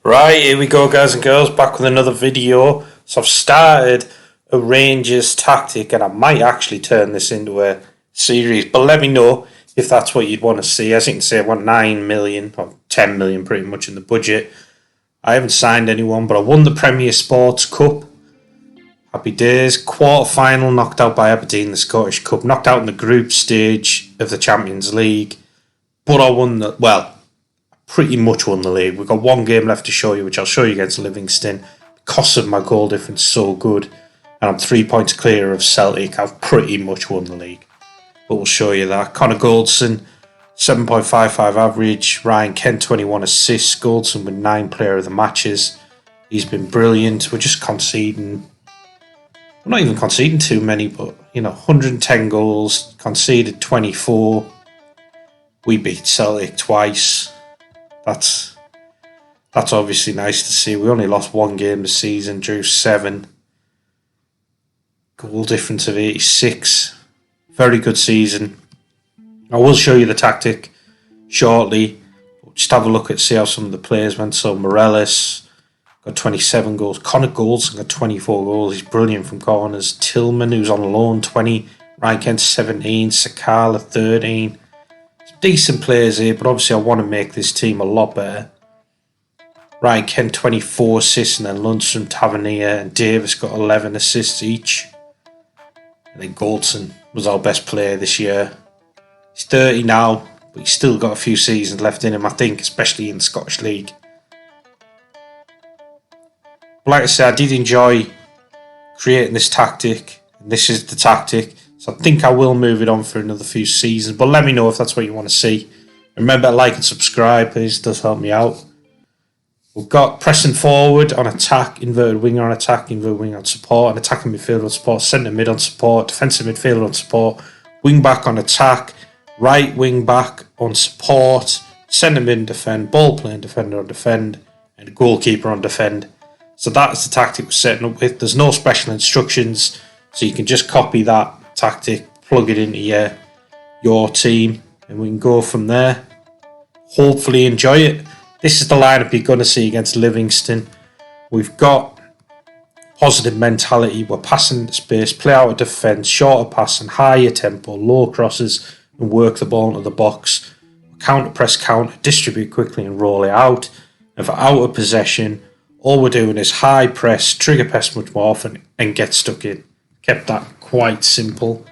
Right, here we go, guys and girls, back with another video. So I've started a Rangers tactic, and I might actually turn this into a series, but let me know if that's what you'd want to see. As you can see, I want 9 million, or 10 million pretty much in the budget. I haven't signed anyone, but I won the Premier Sports Cup. Happy days. Quarter final, knocked out by Aberdeen, the Scottish Cup, knocked out in the group stage of the Champions League. But I won pretty much won the league. We've got one game left to show you, which I'll show you against Livingston. Because of my goal difference so good, and I'm 3 points clear of Celtic, I've pretty much won the league. But we'll show you that. Connor Goldson, 7.55 average. Ryan Kent, 21 assists. Goldson with 9 player of the matches. He's been brilliant. We're just conceding. We're not even conceding too many, but 110 goals, conceded 24. We beat Celtic twice. That's obviously nice to see. We only lost one game this season, drew 7. Goal difference of 86. Very good season. I will show you the tactic shortly. Just have a look at see how some of the players went. So Morelos got 27 goals. Connor Goldson got 24 goals. He's brilliant from corners. Tillman, who's on loan, 20. Ryan Kent, 17. Sakala, 13. Decent players here, but obviously I want to make this team a lot better. Ryan Kent, 24 assists, and then Lundstrom, Tavernier, and Davis got 11 assists each. And then Goldson was our best player this year. He's 30 now, but he's still got a few seasons left in him, I think, especially in the Scottish League. But like I said, I did enjoy creating this tactic, and this is the tactic. So I think I will move it on for another few seasons, but let me know if that's what you want to see. Remember to like and subscribe, please, it does help me out. We've got pressing forward on attack, inverted winger on attack, inverted winger on support, and attacking midfielder on support, centre mid on support, defensive midfielder on support, wing back on attack, right wing back on support, centre mid and defend, ball playing defender on defend, and goalkeeper on defend. So that is the tactic we're setting up with. There's no special instructions, so you can just copy that tactic, plug it into your team, and we can go from there. Hopefully enjoy it. This is the lineup you're going to see against Livingston. We've got positive mentality. We're passing into space, play out of defence, shorter passing, higher tempo, low crosses, and work the ball into the box. Counter press, counter, distribute quickly and roll it out. And for out of possession, all we're doing is high press, trigger press much more often, and get stuck in. Kept that quite simple.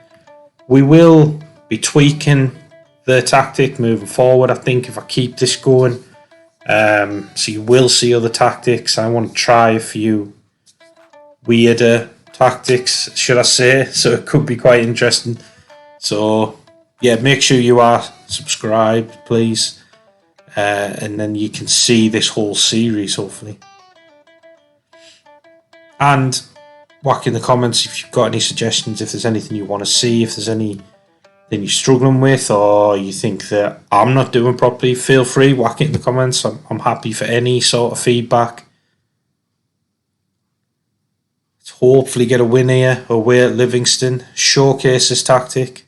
We will be tweaking the tactic moving forward, I think, if I keep this going. So you will see other tactics. I want to try a few weirder tactics, should I say. So it could be quite interesting. So, yeah, make sure you are subscribed, please. And then you can see this whole series, hopefully. And whack in the comments if you've got any suggestions, if there's anything you want to see, if there's anything you're struggling with, or you think that I'm not doing properly, feel free, whack it in the comments. I'm happy for any sort of feedback. Let's hopefully get a win here away at Livingston, showcase this tactic.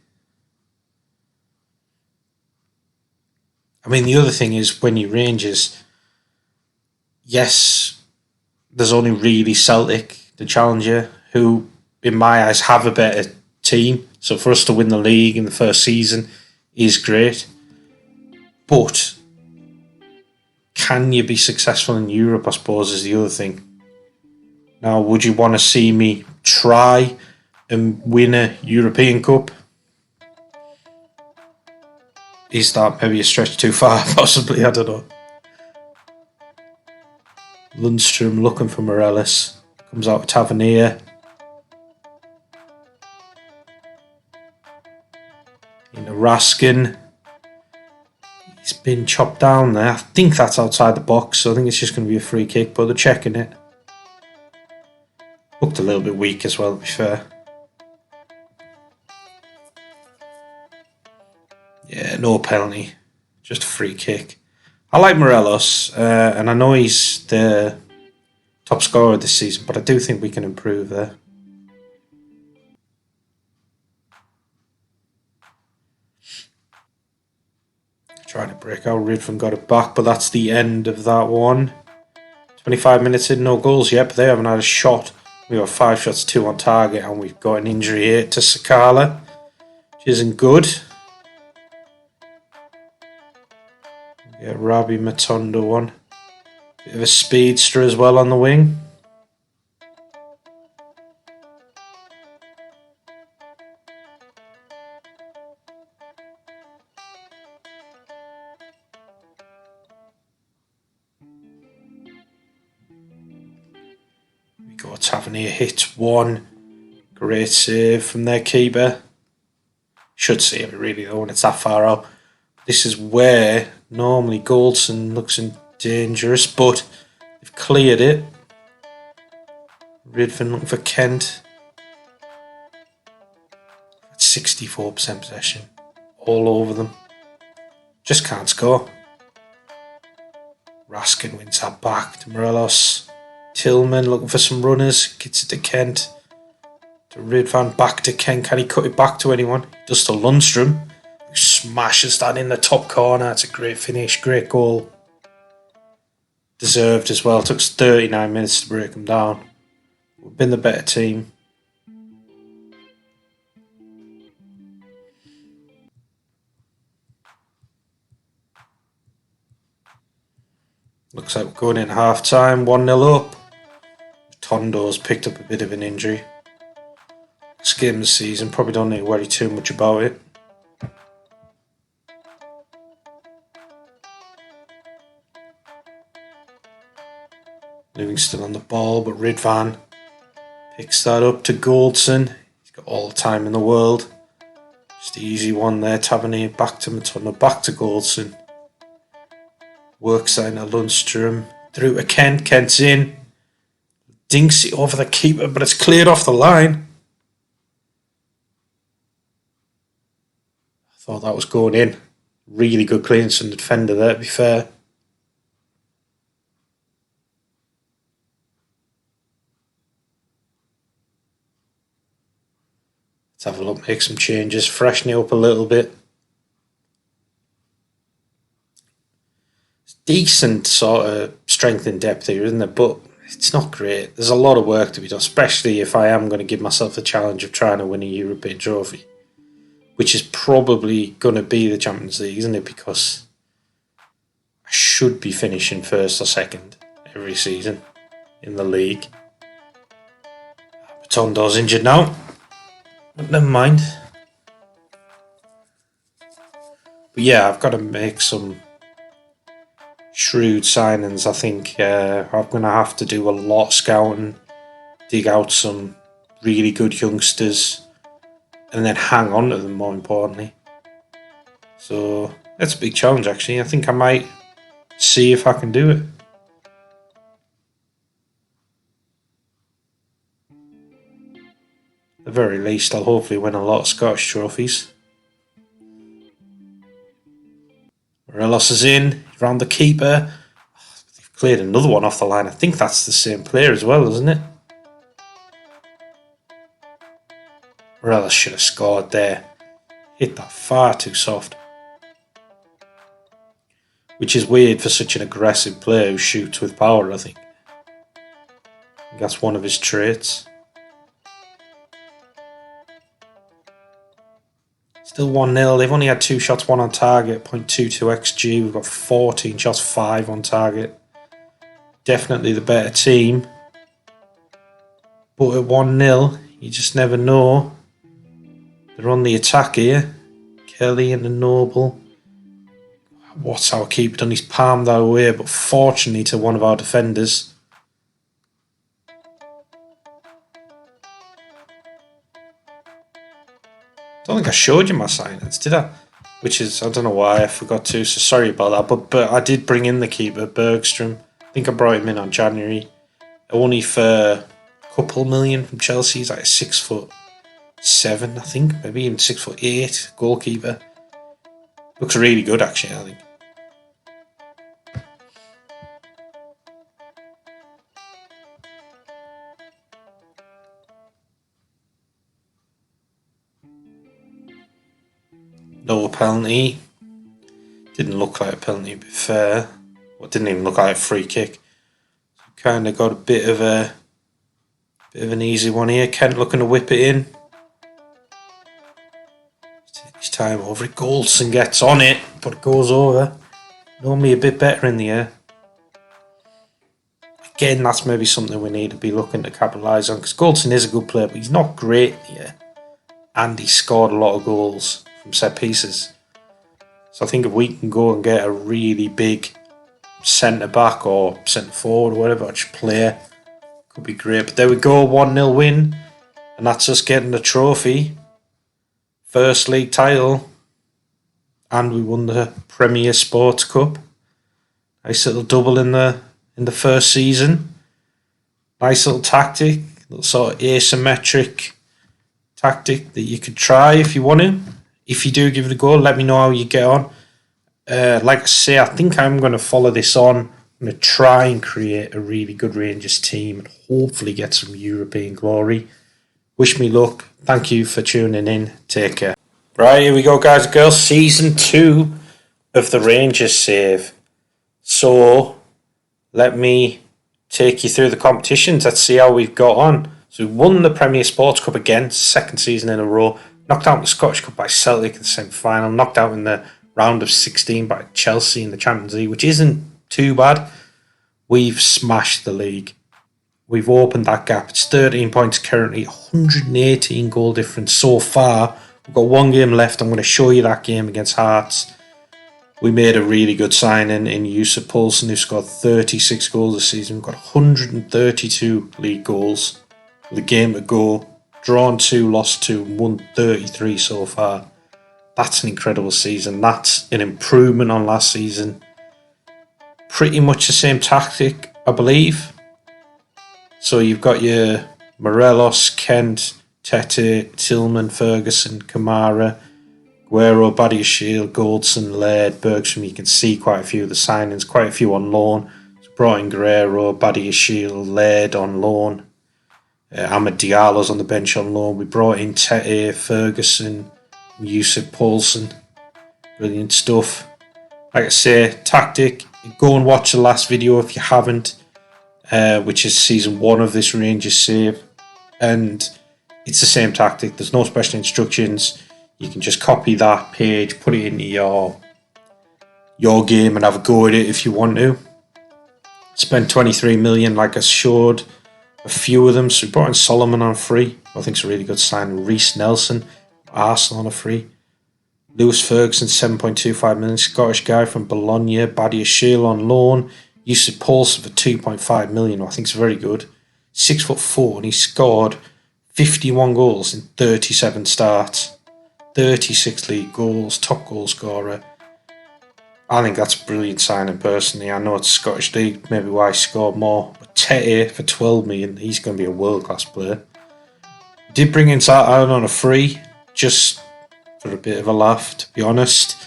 I mean, the other thing is when you Rangers, yes, there's only really Celtic, the challenger, who in my eyes have a better team. So for us to win the league in the first season is great. But can you be successful in Europe, I suppose, is the other thing. Now, would you want to see me try and win a European Cup? Is that maybe a stretch too far? Possibly, I don't know. Lundstrom looking for Morelos. Comes out with Tavernier. Raskin. He's been chopped down there. I think that's outside the box, so I think it's just going to be a free kick, but they're checking it. Looked a little bit weak as well, to be fair. Yeah, no penalty. Just a free kick. I like Morelos, and I know he's the top scorer this season, but I do think we can improve there. Trying to break out, Ridvan got it back, but that's the end of that one. 25 minutes in, no goals yet, but they haven't had a shot. We've got 5 shots, 2 on target, and we've got an injury here to Sakala, which isn't good. We get Rabi Matondo on. Bit of a speedster as well on the wing. We got Tavernier hits one. Great save from their keeper. Should save it really though when it's that far out. This is where normally Goldson looks dangerous, but they've cleared it. Ridvan looking for Kent. 64% possession. All over them. Just can't score. Raskin wins that back to Morelos. Tillman looking for some runners. Gets it to Kent. To Ridvan, back to Kent. Can he cut it back to anyone? He does to Lundstrom, who smashes that in the top corner. It's a great finish, great goal. Deserved as well. It took us 39 minutes to break them down. We've been the better team. Looks like we're going in half time, 1-0 up. Tondo's picked up a bit of an injury. Last game of the season, probably don't need to worry too much about it. Livingston on the ball, but Ridvan picks that up to Goldson. He's got all the time in the world. Just the easy one there. Tavernier back to Matondo, back to Goldson. Works out to Lundstrom. Through to Kent. Kent's in. Dinks it over the keeper, but it's cleared off the line. I thought that was going in. Really good clearance from the defender there, to be fair. Let's have a look, make some changes, freshen it up a little bit. It's decent sort of strength and depth here, isn't it? But it's not great. There's a lot of work to be done, especially if I am going to give myself the challenge of trying to win a European trophy, which is probably going to be the Champions League, isn't it? Because I should be finishing first or second every season in the league. Matondo's injured now. But never mind. But yeah, I've got to make some shrewd signings. I think I'm going to have to do a lot of scouting, dig out some really good youngsters, and then hang on to them, more importantly. So that's a big challenge, actually. I think I might see if I can do it. At the very least, I'll hopefully win a lot of Scottish trophies. Morelos is in, round the keeper. They've cleared another one off the line. I think that's the same player as well, isn't it? Morelos should have scored there. Hit that far too soft. Which is weird for such an aggressive player who shoots with power, I think. That's one of his traits. Still 1-0. They've only had 2 shots, 1 on target, 0.22 XG. We've got 14 shots, 5 on target. Definitely the better team. But at 1-0, you just never know. They're on the attack here. Kelly and the Noble. What's our keeper done? He's palmed that away, but fortunately to one of our defenders. I don't think I showed you my signings, did I? Which is, I don't know why I forgot to, so sorry about that. But I did bring in the keeper, Bergstrom. I think I brought him in on January. Only for a couple million from Chelsea. He's like a 6'7", I think. Maybe even 6'8", goalkeeper. Looks really good, actually, I think. No penalty. Didn't look like a penalty, to be fair. Well, it didn't even look like a free kick. kind of got a bit of an easy one here. Kent looking to whip it in. Take his time over it. Goldson gets on it, but it goes over. Normally a bit better in the air. Again, that's maybe something we need to be looking to capitalise on, because Goldson is a good player, but he's not great in the air. And he scored a lot of goals from set pieces. So I think if we can go and get a really big centre back or centre forward or whatever, just player, could be great. But there we go, 1-0 win, and that's us getting the trophy, first league title, and we won the Premier Sports Cup. Nice little double in the first season. Nice little tactic, little sort of asymmetric tactic that you could try if you want to. If you do give it a go, let me know how you get on. Like I say, I think I'm going to follow this on. I'm going to try and create a really good Rangers team and hopefully get some European glory. Wish me luck. Thank you for tuning in. Take care. Right, here we go, guys and girls. Season 2 of the Rangers save. So, let me take you through the competitions. Let's see how we've got on. So we won the Premier Sports Cup again, second season in a row. Knocked out in the Scottish Cup by Celtic in the semi-final. Knocked out in the round of 16 by Chelsea in the Champions League, which isn't too bad. We've smashed the league. We've opened that gap. It's 13 points currently, 118 goal difference so far. We've got one game left. I'm going to show you that game against Hearts. We made a really good signing in Yusuf Poulsen, who scored 36 goals this season. We've got 132 league goals with a game to go. Drawn 2, lost 2, won 33 so far. That's an incredible season. That's an improvement on last season. Pretty much the same tactic, I believe. So you've got your Morelos, Kent, Tete, Tillman, Ferguson, Kamara, Guerrero, Badiashile, Goldson, Laird, Bergstrom. You can see quite a few of the signings, quite a few on loan. So brought in Guerrero, Badiashile, Laird on loan. Ahmed Diallo's on the bench on loan. We brought in Tete, Ferguson, Yusuf Poulsen. Brilliant stuff. Like I say, tactic. Go and watch the last video if you haven't, which is season 1 of this Rangers save. And it's the same tactic. There's no special instructions. You can just copy that page, put it into your game and have a go at it if you want to. Spent 23 million like I showed. A few of them. So we brought in Solomon on free. I think it's a really good sign. Reece Nelson, Arsenal on a free. Lewis Ferguson, 7.25 million. Scottish guy from Bologna. Badiashile on loan. Yusuf Poulsen for 2.5 million. I think it's very good. 6'4", and he scored 51 goals in 37 starts. 36 league goals. Top goal scorer. I think that's a brilliant signing personally. I know it's Scottish League, maybe why he scored more. But Tete for 12 million, he's going to be a world-class player. Did bring in Zlatan on a free, just for a bit of a laugh, to be honest.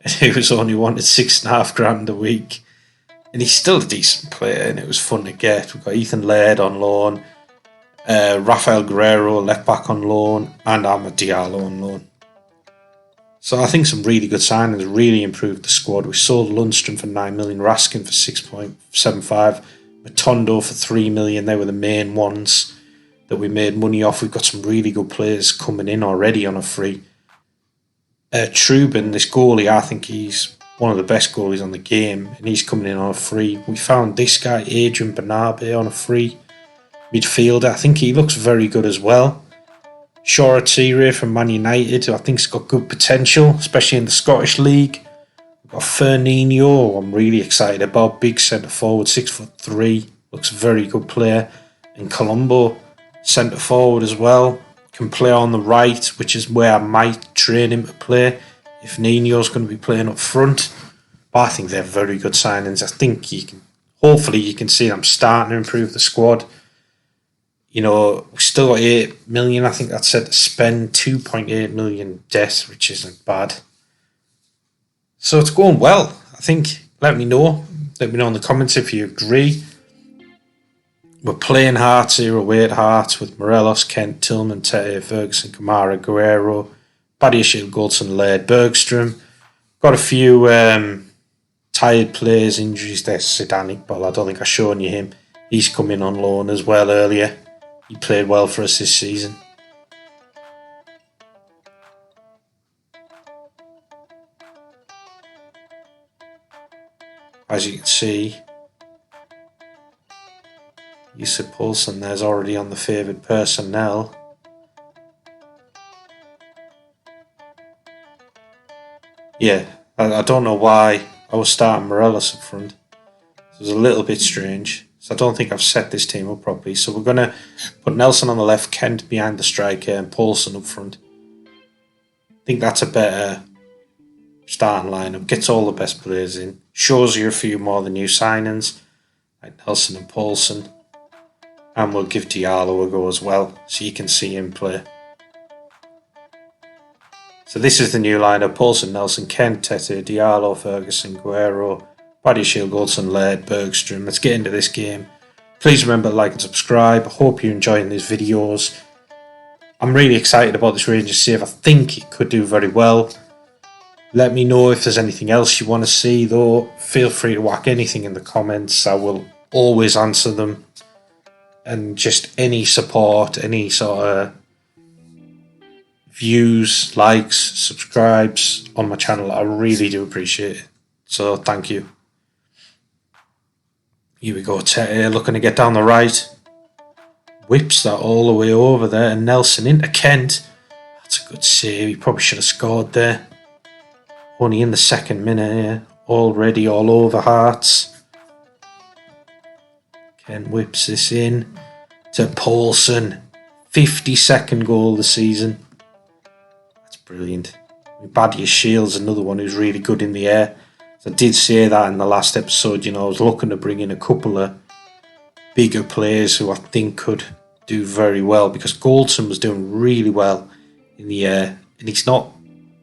He was only wanted $6,500 a week. And he's still a decent player, and it was fun to get. We've got Ethan Laird on loan, Rafael Guerrero left back on loan, and Ahmed Diallo on loan. So I think some really good signings, really improved the squad. We sold Lundstrom for 9 million, Raskin for 6.75, Matondo for 3 million. They were the main ones that we made money off. We've got some really good players coming in already on a free. Trubin, this goalie, I think he's one of the best goalies on the game, and he's coming in on a free. We found this guy, Adrian Bernabe, on a free midfielder. I think he looks very good as well. Shoretire from Man United, who I think's got good potential, especially in the Scottish League. We've got Fernandinho, who I'm really excited about. Big centre forward, 6'3", looks a very good player. And Colombo, centre forward as well, can play on the right, which is where I might train him to play if Nino's going to be playing up front. But I think they're very good signings. I think hopefully you can see them starting to improve the squad. You know, we still got 8 million, I think that's said to spend, 2.8 million debt, which isn't bad. So it's going well. I think, let me know in the comments if you agree. We're playing Hearts here, away at Hearts, with Morelos, Kent, Tillman, Tete, Ferguson, Kamara, Guerrero, Badiashile, Goldson, Laird, Bergstrom. Got a few tired players, injuries there. Sid Iqbal, I don't think I've shown you him. He's come in on loan as well earlier. He played well for us this season. As you can see, Yusuf Poulsen there's already on the favoured personnel. Yeah, I don't know why I was starting Morelos up front. It was a little bit strange. So I don't think I've set this team up properly. So we're going to put Nelson on the left, Kent behind the striker, and Poulsen up front. I think that's a better starting lineup. Gets all the best players in. Shows you a few more of the new signings, like Nelson and Poulsen. And we'll give Diallo a go as well, so you can see him play. So this is the new lineup: Poulsen, Nelson, Kent, Tete, Diallo, Ferguson, Guerrero, Badiashile, Goldson, Laird, Bergstrom. Let's get into this game. Please remember to like and subscribe. I hope you're enjoying these videos. I'm really excited about this Rangers save. I think it could do very well. Let me know if there's anything else you want to see though. Feel free to whack anything in the comments. I will always answer them. And just any support, any sort of views, likes, subscribes on my channel, I really do appreciate it. So thank you. Here we go, Tete looking to get down the right. Whips that all the way over there, and Nelson into Kent. That's a good save. He probably should have scored there. Only in the second minute here. Already all over Hearts. Kent whips this in to Poulsen. 52nd goal of the season. That's brilliant. Badiashile's another one who's really good in the air. So I did say that in the last episode, I was looking to bring in a couple of bigger players who I think could do very well, because Goldson was doing really well in the air, and he's not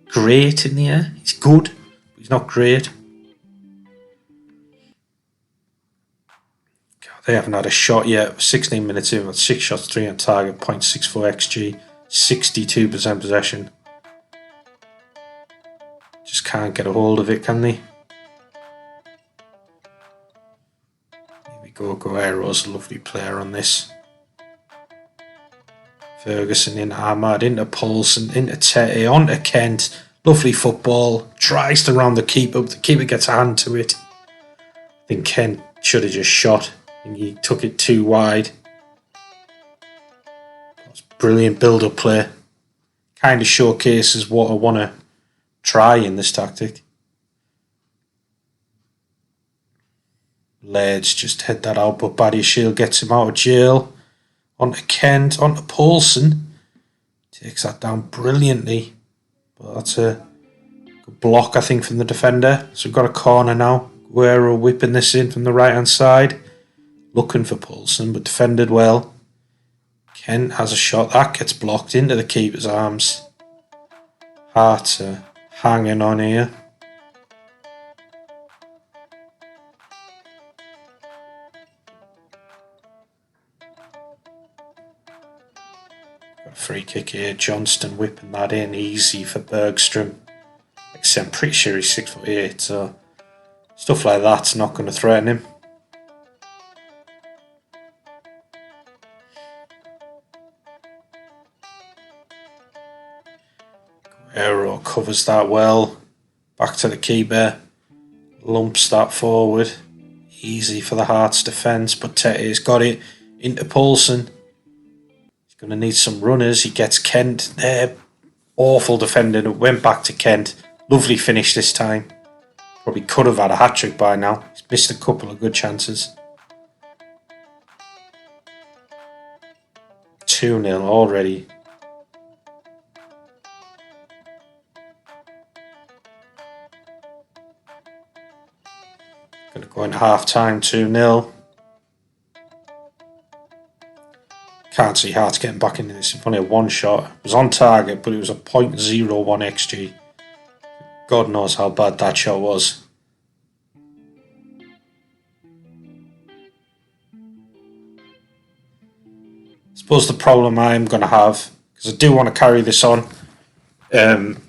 great in the air. He's good, but he's not great. God, they haven't had a shot yet. 16 minutes in, with 6 shots, 3 on target, 0.64 XG, 62% possession. Just can't get a hold of it, can they? Guerrero's a lovely player on this. Ferguson in Ahmad, into Poulsen, into Tete, onto Kent. Lovely football. Tries to round the keeper, but the keeper gets a hand to it. I think Kent should have just shot. I think he took it too wide. That's brilliant build-up play. Kind of showcases what I want to try in this tactic. Laird's just head that out, but Badiashile gets him out of jail. Onto Kent, onto Poulsen. Takes that down brilliantly. But that's a good block, I think, from the defender. So we've got a corner now. Guerrero whipping this in from the right-hand side. Looking for Poulsen, but defended well. Kent has a shot. That gets blocked into the keeper's arms. Hearts are hanging on here. Free kick here, Johnston whipping that in easy for Bergstrom. Except I'm pretty sure he's 6'8", so stuff like that's not going to threaten him. Guerrero covers that well. Back to the keeper. Lumps that forward. Easy for the Hearts defence, but Tete's got it into Poulsen. Going to need some runners. He gets Kent there. Awful defending. It went back to Kent. Lovely finish this time. Probably could have had a hat-trick by now. He's missed a couple of good chances. 2-0 already. Going to go into half-time 2-0. Can't see Hearts getting back into this. It's only a one shot. It was on target, but it was a 0.01 XG. God knows how bad that shot was. I suppose the problem I'm going to have, because I do want to carry this on, and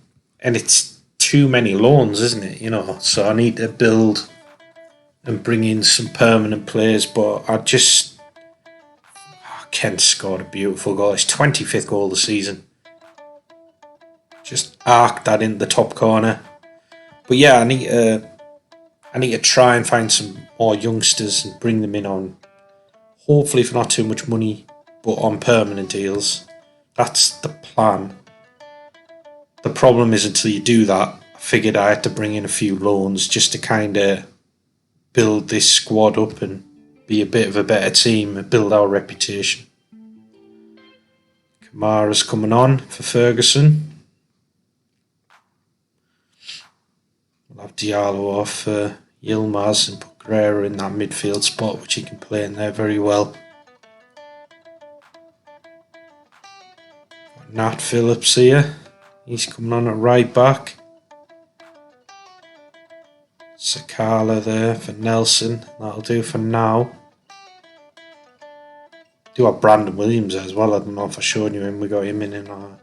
it's too many loans, isn't it? So I need to build and bring in some permanent players, but I just Kent scored a beautiful goal. His 25th goal of the season. Just arced that into the top corner. But yeah, I need to try and find some more youngsters and bring them in on, hopefully for not too much money, but on permanent deals. That's the plan. The problem is until you do that, I figured I had to bring in a few loans just to kind of build this squad up and be a bit of a better team and build our reputation. Kamara's coming on for Ferguson. We'll have Diallo off for Yilmaz and put Guerrero in that midfield spot, which he can play in there very well. Got Nat Phillips here. He's coming on at right back. Sakala there for Nelson. That'll do for now. Do have Brandon Williams as well. I don't know if I showed you him. We got him in on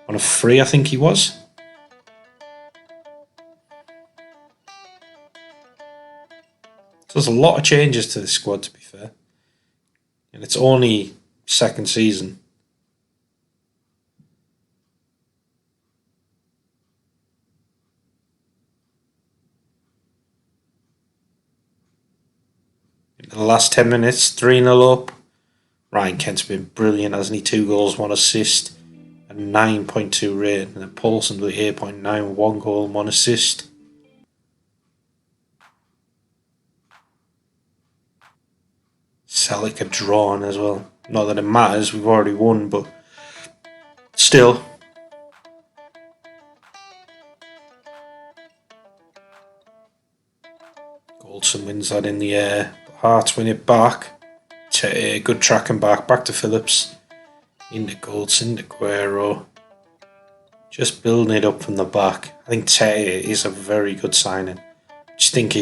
a free, I think he was. So there's a lot of changes to this squad, to be fair. And it's only second season. In the last 10 minutes, 3-0 up. Ryan Kent's been brilliant, hasn't he? 2 goals, 1 assist, a 9.2 rating. And then Paulson with 8.9, 1 goal, 1 assist. Celtic are drawn as well. Not that it matters, we've already won, but still. Goldson wins that in the air. Hearts win it back. Good tracking back to Phillips. Into Goldson, into Guerrero. Just building it up from the back. I think Tete is a very good signing. Just think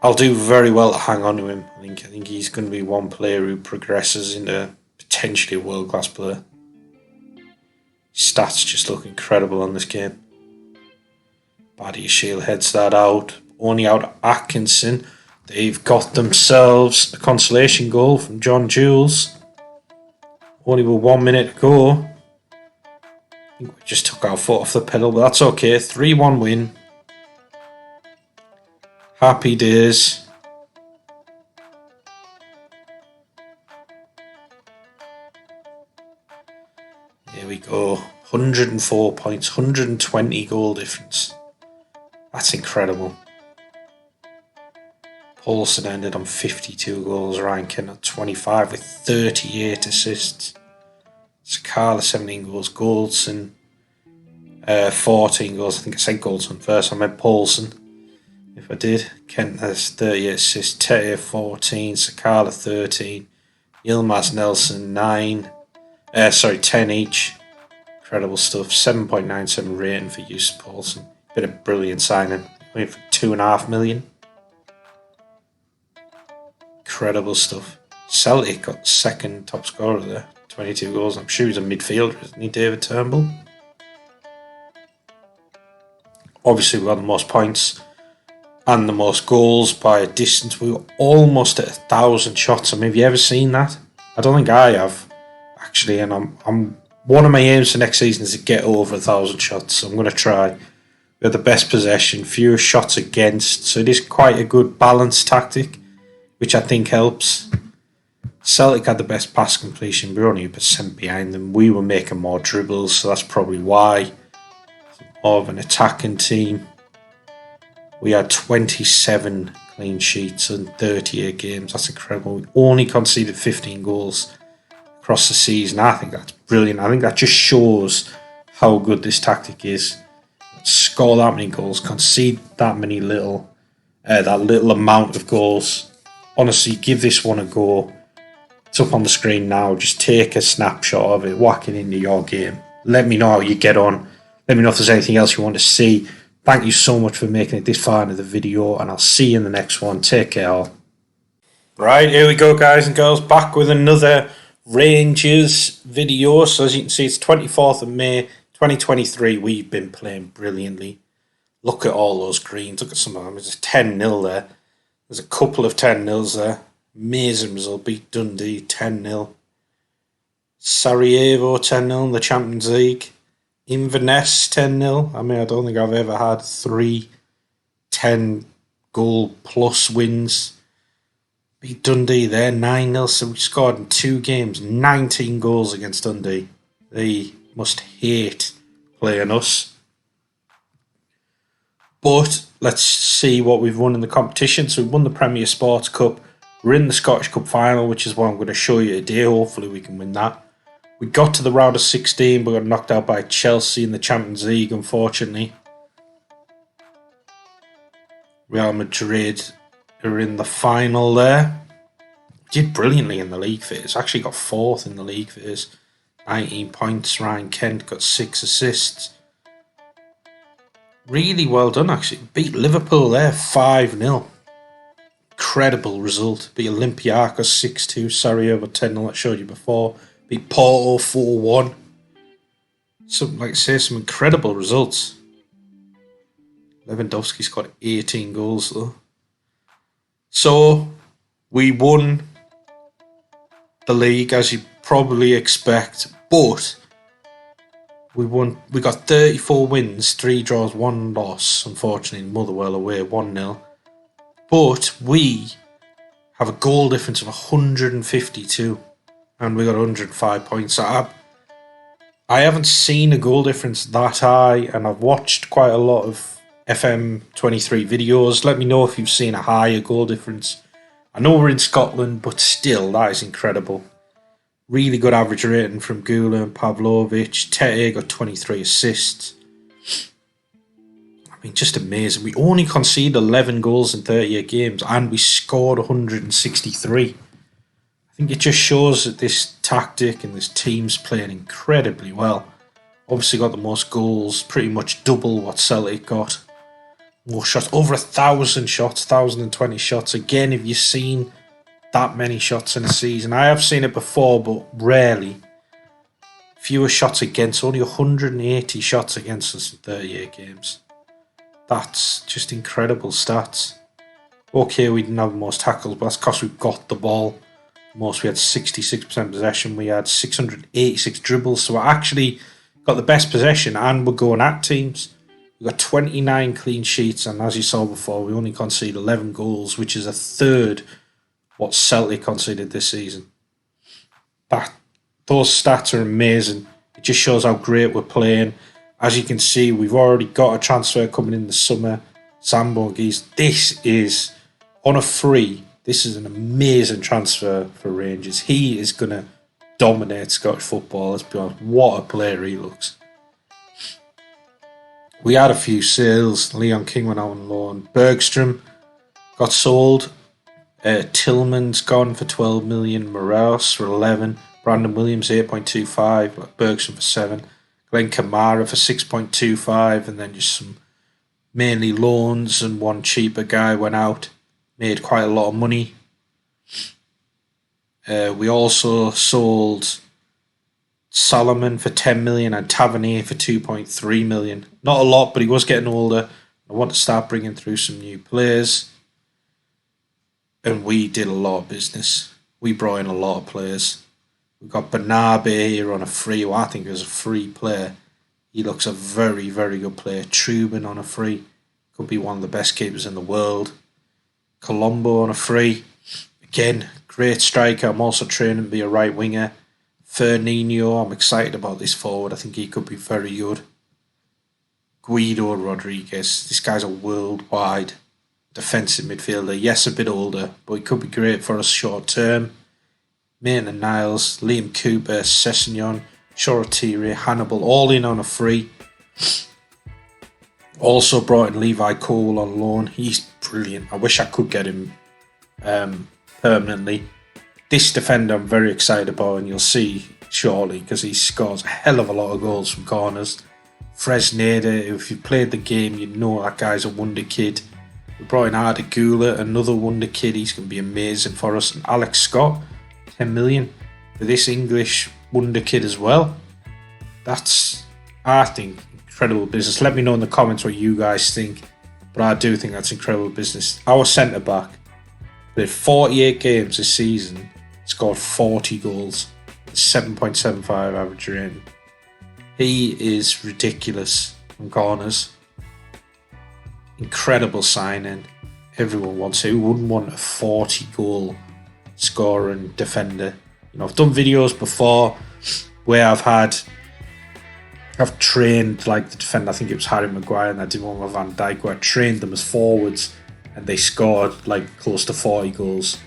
I'll do very well to hang on to him. I think he's going to be one player who progresses into potentially a world-class player. Stats just look incredible on this game. Badiashile heads that out. Only out Atkinson. They've got themselves a consolation goal from John Jules. Only with 1 minute to go. I think we just took our foot off the pedal, but that's okay. 3-1 win. Happy days. There we go. 104 points, 120 goal difference. That's incredible. Paulson ended on 52 goals, Ryan Kent on 25 with 38 assists. Sakala 17 goals, Goldson 14 goals. I think I said Goldson first, I meant Paulson. If I did, Kent has 38 assists, Tete 14, Sakala 13, Yilmaz Nelson 10 each. Incredible stuff. 7.97 rating for Yusuf Paulson. Been a brilliant signing. Went for 2.5 million. Incredible stuff. Celtic got second top scorer there. 22 goals. I'm sure he's a midfielder, isn't he, David Turnbull? Obviously, we got the most points and the most goals by a distance. We were almost at 1,000 shots. I mean, have you ever seen that? I don't think I have, actually. And I'm one of my aims for next season is to get over 1,000 shots. So I'm going to try. We have the best possession, fewer shots against. So it is quite a good balanced tactic, which I think helps. Celtic had the best pass completion. We're only a percent behind them. We were making more dribbles, so that's probably why. More of an attacking team. We had 27 clean sheets in 38 games. That's incredible. We only conceded 15 goals across the season. I think that's brilliant. I think that just shows how good this tactic is. Score that many goals, concede that little amount of goals. Honestly, give this one a go. It's up on the screen now. Just take a snapshot of it, whack it into your game. Let me know how you get on. Let me know if there's anything else you want to see. Thank you so much for making it this far into the video, and I'll see you in the next one. Take care all. Right, here we go, guys and girls, back with another Rangers video. So as you can see, it's 24th of May 2023. We've been playing brilliantly. Look at all those greens. Look at some of them. There's a 10-0 there. There's a couple of 10-0s there. Amazing result. Beat Dundee 10-0. Sarajevo 10-0 in the Champions League. Inverness 10-0. I don't think I've ever had 3 10-goal plus wins. Beat Dundee there 9-0. So we scored in 2 games 19 goals against Dundee. They must hate playing us. But let's see what we've won in the competition. So we won the Premier Sports Cup. We're in the Scottish Cup final, which is what I'm going to show you today. Hopefully we can win that. We got to the round of 16, but got knocked out by Chelsea in the Champions League, unfortunately. Real Madrid are in the final there. Did brilliantly in the league phase. Actually got 4th in the league phase. 19 points. Ryan Kent got 6 assists. Really well done, actually. Beat Liverpool there 5-0. Incredible result. Beat Olympiacos 6-2. Sarajevo 10-0, I showed you before. Beat Porto 4-1. Some incredible results. Lewandowski's got 18 goals though. So we won the league, as you probably expect, but we got 34 wins, 3 draws, 1 loss, unfortunately Motherwell away 1-0. But we have a goal difference of 152 and we got 105 points. I haven't seen a goal difference that high, and I've watched quite a lot of FM23 videos. Let me know if you've seen a higher goal difference. I know we're in Scotland, but still, that is incredible. Really good average rating from Gula and Pavlovic. Tete got 23 assists. Just amazing. We only conceded 11 goals in 38 games, and we scored 163. I think it just shows that this tactic and this team's playing incredibly well. Obviously got the most goals, pretty much double what Celtic got. More shots, over 1,000 shots, 1,020 shots. Again, have you seen that many shots in a season? I have seen it before, but rarely. Fewer shots against, only 180 shots against us in 38 games. That's just incredible stats. Okay, we didn't have the most tackles, but that's because we've got the ball. Most, we had 66% possession. We had 686 dribbles, so we actually got the best possession, and we're going at teams. We got 29 clean sheets, and as you saw before, we only conceded 11 goals, which is a third what Celtic conceded this season. Those stats are amazing. It just shows how great we're playing. As you can see, we've already got a transfer coming in the summer. Sambo Geese. This is on a free. This is an amazing transfer for Rangers. He is going to dominate Scottish football. Let's be honest. What a player he looks. We had a few sales. Leon King went out on loan. Bergstrom got sold. Tillman's gone for 12 million. Morelos for 11. Brandon Williams 8.25. Bergstrom for 7. Glenn Kamara for 6.25. And then just some mainly loans, and one cheaper guy went out. Made quite a lot of money. We also sold Solomon for 10 million and Tavernier for 2.3 million. Not a lot, but he was getting older. I want to start bringing through some new players. And we did a lot of business. We brought in a lot of players. We've got Bernabe here on a free. Well, I think it was a free player. He looks a very, very good player. Trubin on a free. Could be one of the best keepers in the world. Colombo on a free. Again, great striker. I'm also training to be a right winger. Fernandinho, I'm excited about this forward. I think he could be very good. Guido Rodriguez. This guy's a worldwide defensive midfielder. Yes, a bit older, but he could be great for us short term. Maitland Niles, Liam Cooper, Sessegnon, Chorotiri, Hannibal, all in on a free. Also brought in Levi Cole on loan. He's brilliant. I wish I could get him permanently. This defender I'm very excited about, and you'll see shortly, because he scores a hell of a lot of goals from corners. Fresneda, if you played the game, you know that guy's a wonder kid. We brought in Arda Gula, another wonder kid. He's going to be amazing for us. And Alex Scott, 10 million for this English wonder kid as well. That's, I think, incredible business. Let me know in the comments what you guys think, but I do think that's incredible business. Our centre back, Played 48 games this season, scored 40 goals, 7.75 average rating. He is ridiculous from corners. Incredible signing. Everyone wants it. Who wouldn't want a 40 goal scoring defender? You know, I've done videos before where I've trained like the defender. I think it was Harry Maguire, and I did one with Van Dijk where I trained them as forwards and they scored like close to 40 goals.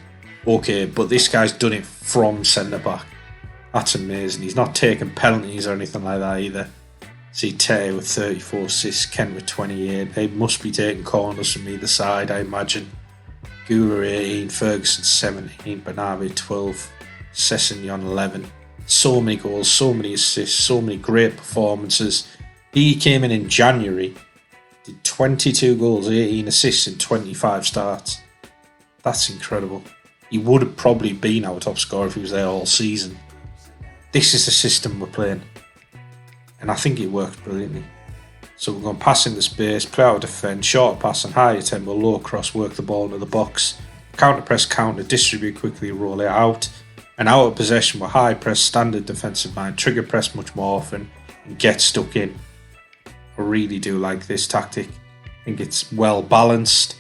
Okay, but this guy's done it from centre back. That's amazing. He's not taking penalties or anything like that either. See Tete with 34 assists, Kent with 28. They must be taking corners from either side, I imagine. Gula 18, Ferguson 17, Bernabé 12, Sessegnon 11. So many goals, so many assists, so many great performances. He came in January, did 22 goals, 18 assists in 25 starts. That's incredible. He would have probably been our top scorer if he was there all season. This is the system we're playing. And I think it works brilliantly. So we're going to pass into space, play out defence, short pass and higher tempo, low cross, work the ball into the box, counter press, counter, distribute quickly, roll it out. And out of possession with high press, standard defensive mind, trigger press much more often, and get stuck in. I really do like this tactic. I think it's well balanced.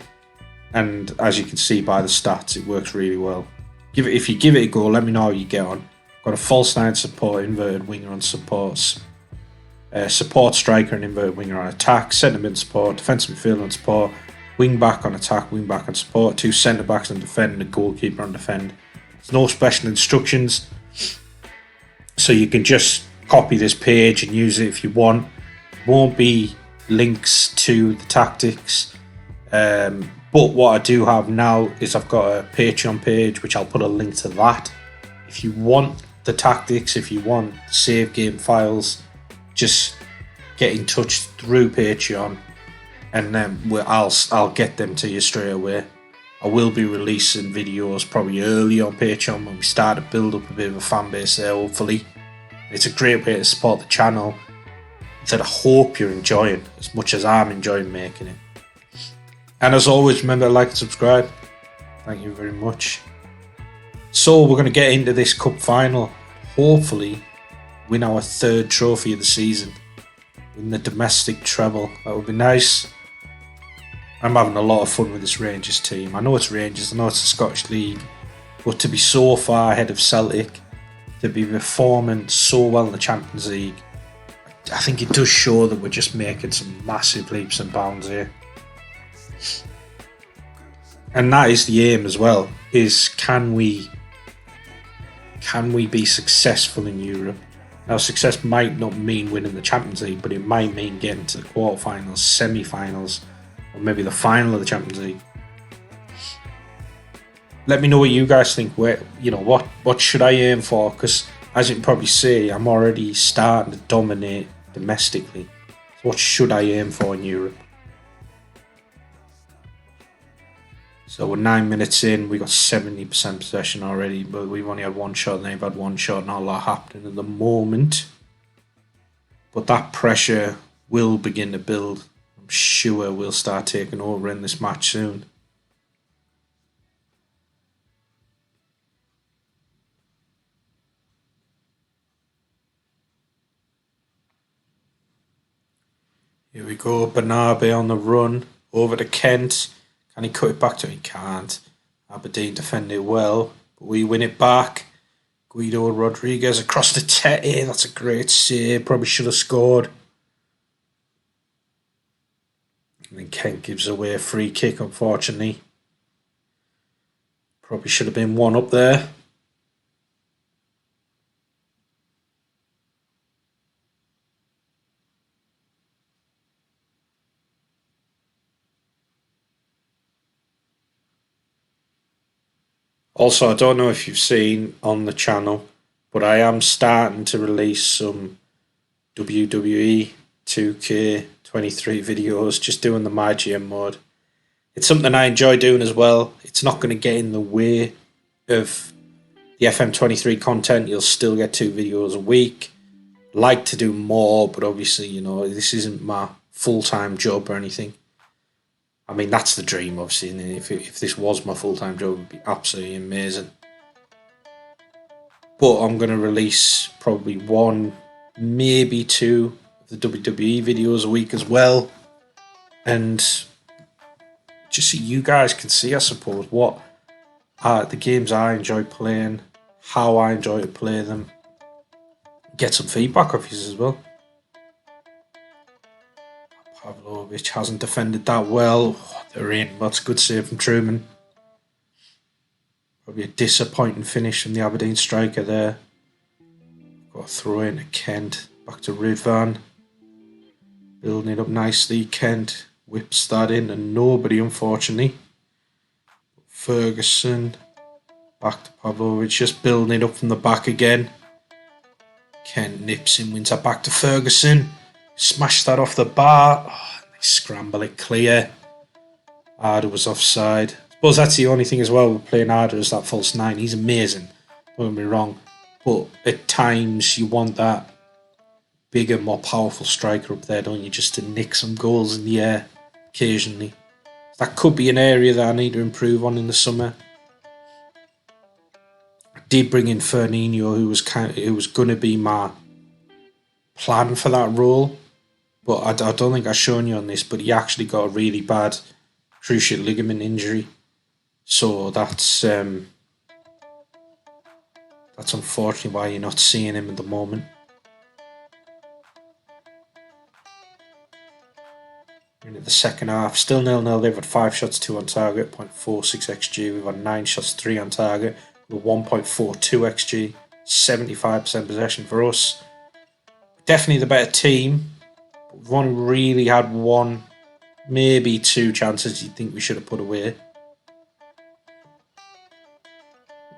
And as you can see by the stats, it works really well. If you give it a go, let me know how you get on. Got a false nine support, inverted winger on supports. Support striker and inverted winger on attack, centre mid support, defensive midfield on support, wing back on attack, wing back on support, 2 centre backs on defend, and a goalkeeper on defend. There's no special instructions, so you can just copy this page and use it if you want. Won't be links to the tactics, but what I do have now is I've got a Patreon page which I'll put a link to that. If you want the tactics, if you want save game files, just get in touch through Patreon, and then I'll get them to you straight away. I will be releasing videos probably early on Patreon when we start to build up a bit of a fan base there, hopefully. It's a great way to support the channel that I hope you're enjoying as much as I'm enjoying making it. And as always, remember to like and subscribe. Thank you very much. So we're going to get into this cup final. Hopefully win our 3rd trophy of the season. Win the domestic treble. That would be nice. I'm having a lot of fun with this Rangers team. I know it's Rangers, I know it's the Scottish League, but to be so far ahead of Celtic, to be performing so well in the Champions League, I think it does show that we're just making some massive leaps and bounds here. And that is the aim as well, is can we be successful in Europe? Now, success might not mean winning the Champions League, but it might mean getting to the quarterfinals, semi-finals, or maybe the final of the Champions League. Let me know what you guys think. What should I aim for? Because as you can probably see, I'm already starting to dominate domestically. So what should I aim for in Europe? So we're 9 minutes in, we got 70% possession already, but we've only had one shot and they've had one shot, not a lot happening at the moment. But that pressure will begin to build. I'm sure we'll start taking over in this match soon. Here we go, Bernabé on the run, over to Kent. Can he cut it back to him? He can't. Aberdeen defend it well, but we win it back. Guido Rodriguez across the Tete. That's a great save. Probably should have scored. And then Kent gives away a free kick, unfortunately. Probably should have been one up there. Also, I don't know if you've seen on the channel, but I am starting to release some WWE 2K23 videos, just doing the MyGM mode. It's something I enjoy doing as well. It's not going to get in the way of the FM23 content. You'll still get 2 videos a week. Like to do more, but obviously, this isn't my full-time job or anything. I mean, that's the dream, obviously. And if this was my full-time job, it would be absolutely amazing. But I'm going to release probably 1, maybe 2 of the WWE videos a week as well. And just so you guys can see, I suppose, what the games I enjoy playing, how I enjoy to play them. Get some feedback off you as well. Pavlovic hasn't defended that well. They're in. That's a good save from Truman. Probably a disappointing finish from the Aberdeen striker there. Got a throw in to Kent. Back to Ridvan. Building it up nicely. Kent whips that in and nobody, unfortunately. Ferguson. Back to Pavlovic. Just building it up from the back again. Kent nips in, wins that back to Ferguson. Smash that off the bar. Oh, they scramble it clear. Arda was offside. I suppose that's the only thing as well with playing Arda is that false 9. He's amazing. Don't get me wrong. But at times you want that bigger, more powerful striker up there, don't you? Just to nick some goals in the air occasionally. That could be an area that I need to improve on in the summer. Did bring in Fernandinho, who was going to be my plan for that role, but I don't think I've shown you on this, but he actually got a really bad cruciate ligament injury, so that's unfortunately why you're not seeing him at the moment. Into the second half, still 0-0. They've had 5 shots, 2 on target, 0.46 xG. We've had 9 shots, 3 on target. With 1.42 xG, 75% possession for us. Definitely the better team. But we've only really had 1, maybe 2 chances you'd think we should have put away.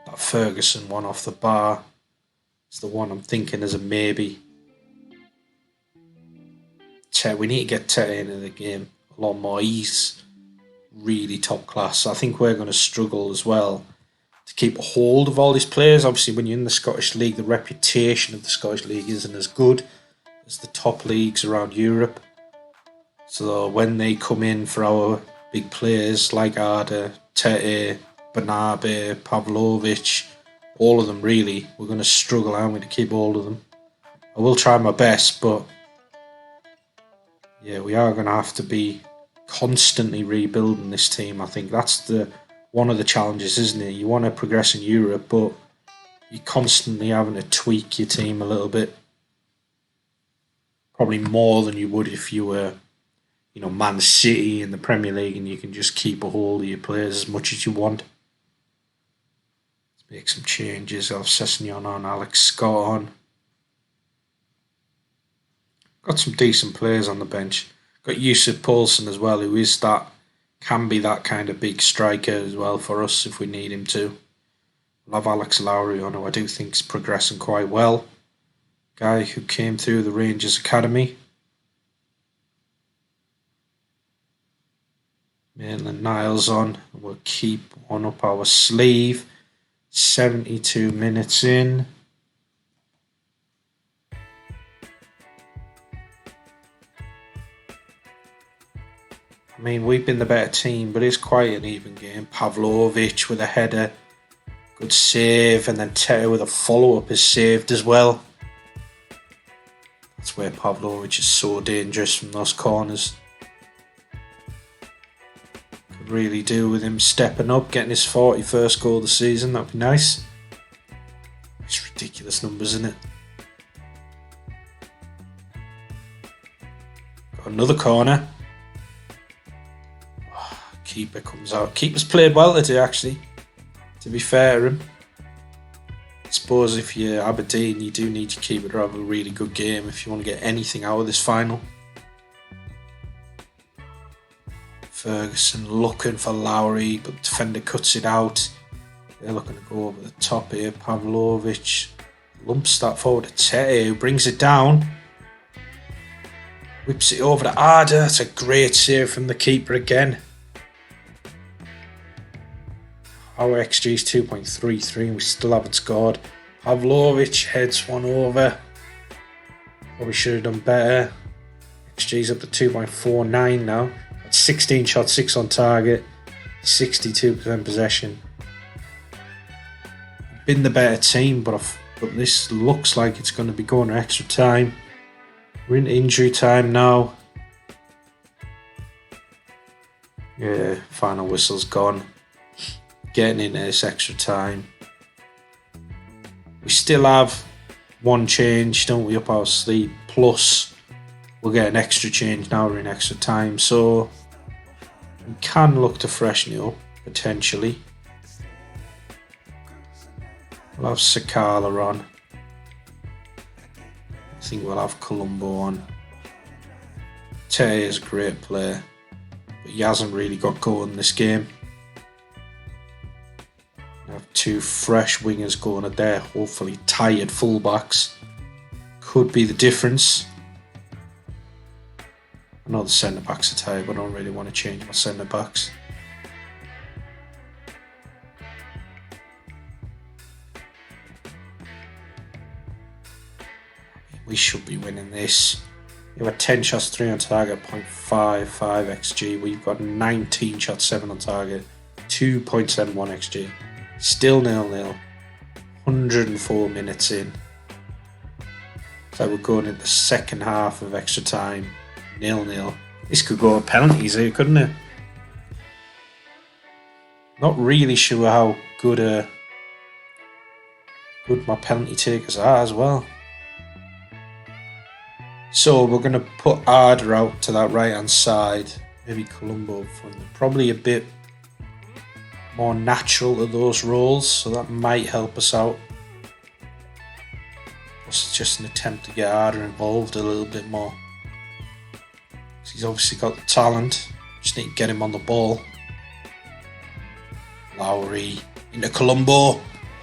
That Ferguson one off the bar is the one I'm thinking as a maybe. We need to get Tete into the game a lot more. He's really top class. I think we're going to struggle as well to keep a hold of all these players. Obviously, when you're in the Scottish League, the reputation of the Scottish League isn't as good as the top leagues around Europe. So when they come in for our big players like Arda, Tete, Bernabe, Pavlovic, all of them really, we're going to struggle, aren't we, to keep hold of them. I will try my best, but yeah, we are going to have to be constantly rebuilding this team. I think that's one of the challenges, isn't it? You want to progress in Europe, but you're constantly having to tweak your team a little bit. Probably more than you would if you were, Man City in the Premier League and you can just keep a hold of your players as much as you want. Let's make some changes. Elf Sessignon on, Alex Scott on. Got some decent players on the bench. Got Yusuf Poulsen as well, who can be that kind of big striker as well for us if we need him to. We'll have Alex Lowry on, who I do think is progressing quite well. Guy who came through the Rangers Academy. Maitland Niles on. We'll keep one up our sleeve. 72 minutes in. I mean, we've been the better team, but it's quite an even game. Pavlovic with a header. Good save. And then Tete with a follow-up is saved as well. That's where Pavlovic is so dangerous from those corners. Could really do with him stepping up, getting his 41st goal of the season. That'd be nice. It's ridiculous numbers, isn't it? Got another corner. Keeper comes out. Keeper's played well today, actually, to be fair to him. I suppose if you're Aberdeen, you do need your keeper to have a really good game if you want to get anything out of this final. Ferguson looking for Lowry, but the defender cuts it out. They're looking to go over the top here. Pavlovic lumps that forward to Tete, who brings it down. Whips it over to Arda. That's a great save from the keeper again. Our XG is 2.33 and we still haven't scored. Pavlovic heads one over. Probably should have done better. XG is up to 2.49 now. At 16 shots, 6 on target, 62% possession. Been the better team, but this looks like it's going to be going to extra time. We're in injury time now. Yeah, final whistle's gone. Getting into this extra time. We still have one change, don't we, up our sleeve? Plus, we'll get an extra change now we're in extra time. So, we can look to freshen it up, potentially. We'll have Sakala on. I think we'll have Colombo on. Tete is a great player, but he hasn't really got going in this game. We have 2 fresh wingers going at there, hopefully tired fullbacks. Could be the difference. I know the centre backs are tired, but I don't really want to change my centre backs. We should be winning this. We have 10 shots, 3 on target, 0.55 XG. We've got 19 shots, 7 on target, 2.71 XG. Still 0-0. 104 minutes in. So we're going into the second half of extra time. 0-0. This could go to penalties here, couldn't it? Not really sure how good my penalty takers are as well. So we're going to put Arda out to that right hand side. Maybe Colombo up front. Probably a bit more natural to those roles, so that might help us out. Plus it's just an attempt to get Arda involved a little bit more. He's obviously got the talent. Just need to get him on the ball. Lowry into Colombo.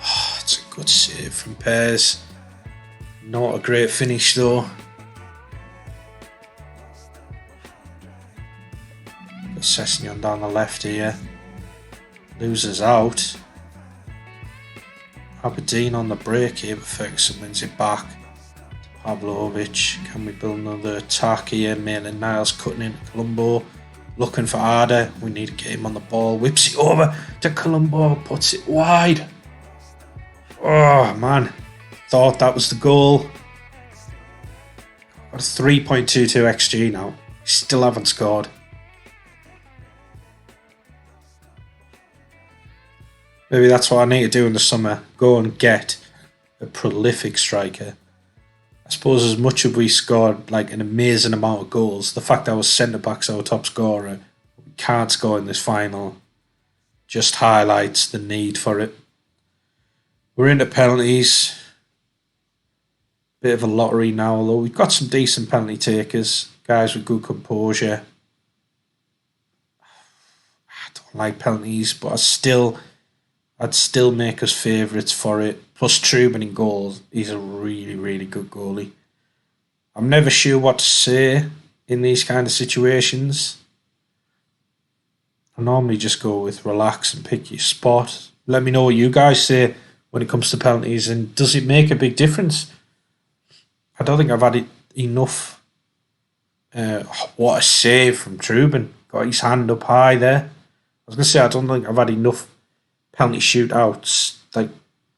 Oh, it's a good save from Pears. Not a great finish though. Sessignon down the left here. Loses out. Aberdeen on the break here, but Ferguson wins it back to Pavlovic. Can we build another attack here? Maitland-Niles cutting into Colombo. Looking for Arda. We need to get him on the ball. Whips it over to Colombo. Puts it wide. Oh, man. Thought that was the goal. Got a 3.22 XG now. Still haven't scored. Maybe that's what I need to do in the summer. Go and get a prolific striker. I suppose as much as we scored like an amazing amount of goals, the fact that I was centre-back's our top scorer, we can't score in this final, just highlights the need for it. We're into penalties. Bit of a lottery now, although we've got some decent penalty takers. Guys with good composure. I don't like penalties, but I'd still make us favourites for it. Plus Truban in goals. He's a really, really good goalie. I'm never sure what to say in these kind of situations. I normally just go with relax and pick your spot. Let me know what you guys say when it comes to penalties, and does it make a big difference? I don't think I've had enough. What a save from Truban. Got his hand up high there. I was going to say I don't think I've had enough penalty shootouts like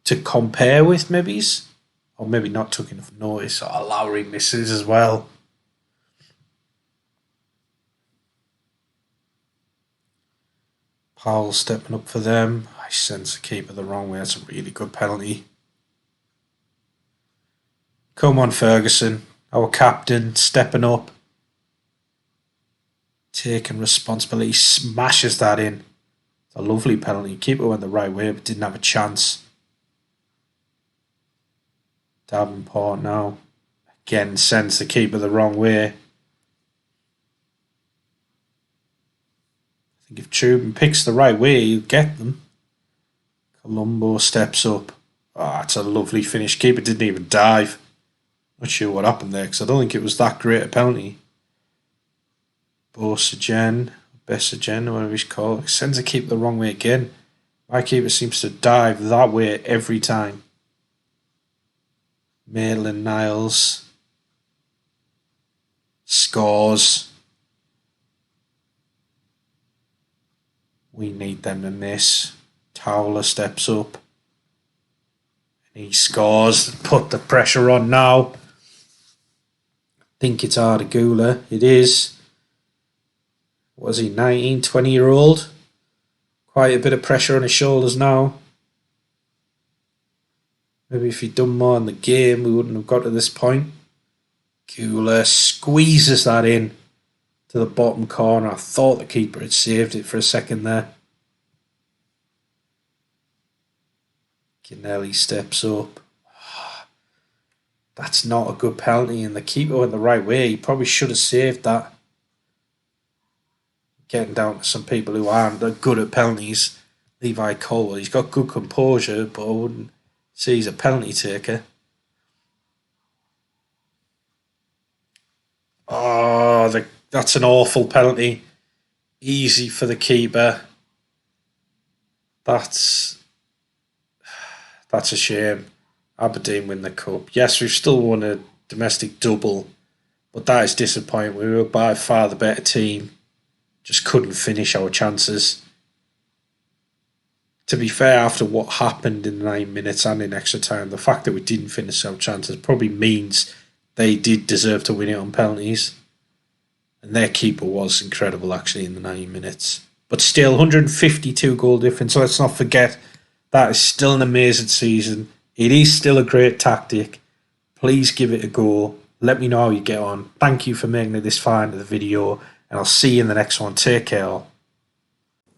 to compare with maybe, or maybe not took enough notice. Or Lowry misses as well. Powell stepping up for them. I sense the keeper the wrong way. That's a really good penalty. Come on, Ferguson, our captain, stepping up, taking responsibility, smashes that in. A lovely penalty. Keeper went the right way but didn't have a chance. Davenport now. Again sends the keeper the wrong way. I think if Truban picks the right way, he'll get them. Colombo steps up. Ah, it's a lovely finish. Keeper didn't even dive. Not sure what happened there because I don't think it was that great a penalty. Bosagen. Bessagen, whatever he's called, sends the keeper the wrong way again. My keeper seems to dive that way every time. Maitland-Niles scores. We need them to miss. Towler steps up. And he scores. Put the pressure on now. I think it's Ardagula. It is. Was he 19, 20-year-old? Quite a bit of pressure on his shoulders now. Maybe if he'd done more in the game, we wouldn't have got to this point. Gula squeezes that in to the bottom corner. I thought the keeper had saved it for a second there. Ginelli steps up. That's not a good penalty, and the keeper went the right way. He probably should have saved that. Getting down to some people who aren't good at penalties. Levi Cole, he's got good composure, but I wouldn't say he's a penalty taker. Oh, that's an awful penalty. Easy for the keeper. That's a shame. Aberdeen win the cup. Yes, we've still won a domestic double, but that is disappointing. We were by far the better team. Just couldn't finish our chances. To be fair, after what happened in 9 minutes and in extra time, the fact that we didn't finish our chances probably means they did deserve to win it on penalties. And their keeper was incredible, actually, in the 9 minutes. But still, 152 goal difference. So let's not forget, that is still an amazing season. It is still a great tactic. Please give it a go. Let me know how you get on. Thank you for making it this far into the video. And I'll see you in the next one. Take care all.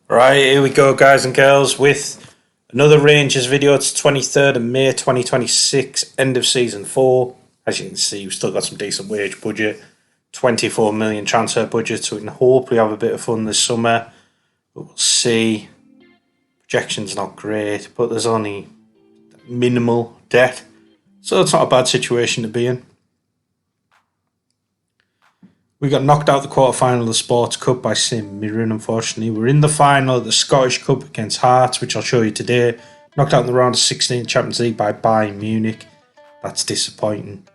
Right, here we go, guys and girls, with another Rangers video. It's 23rd of May 2026, end of season 4. As you can see, we've still got some decent wage budget. 24 million transfer budget, so we can hopefully have a bit of fun this summer. But we'll see. Projection's not great, but there's only minimal debt. So it's not a bad situation to be in. We got knocked out the quarter-final of the Sports Cup by St Mirren, unfortunately. We're in the final of the Scottish Cup against Hearts, which I'll show you today. Knocked out in the round of 16 Champions League by Bayern Munich. That's disappointing.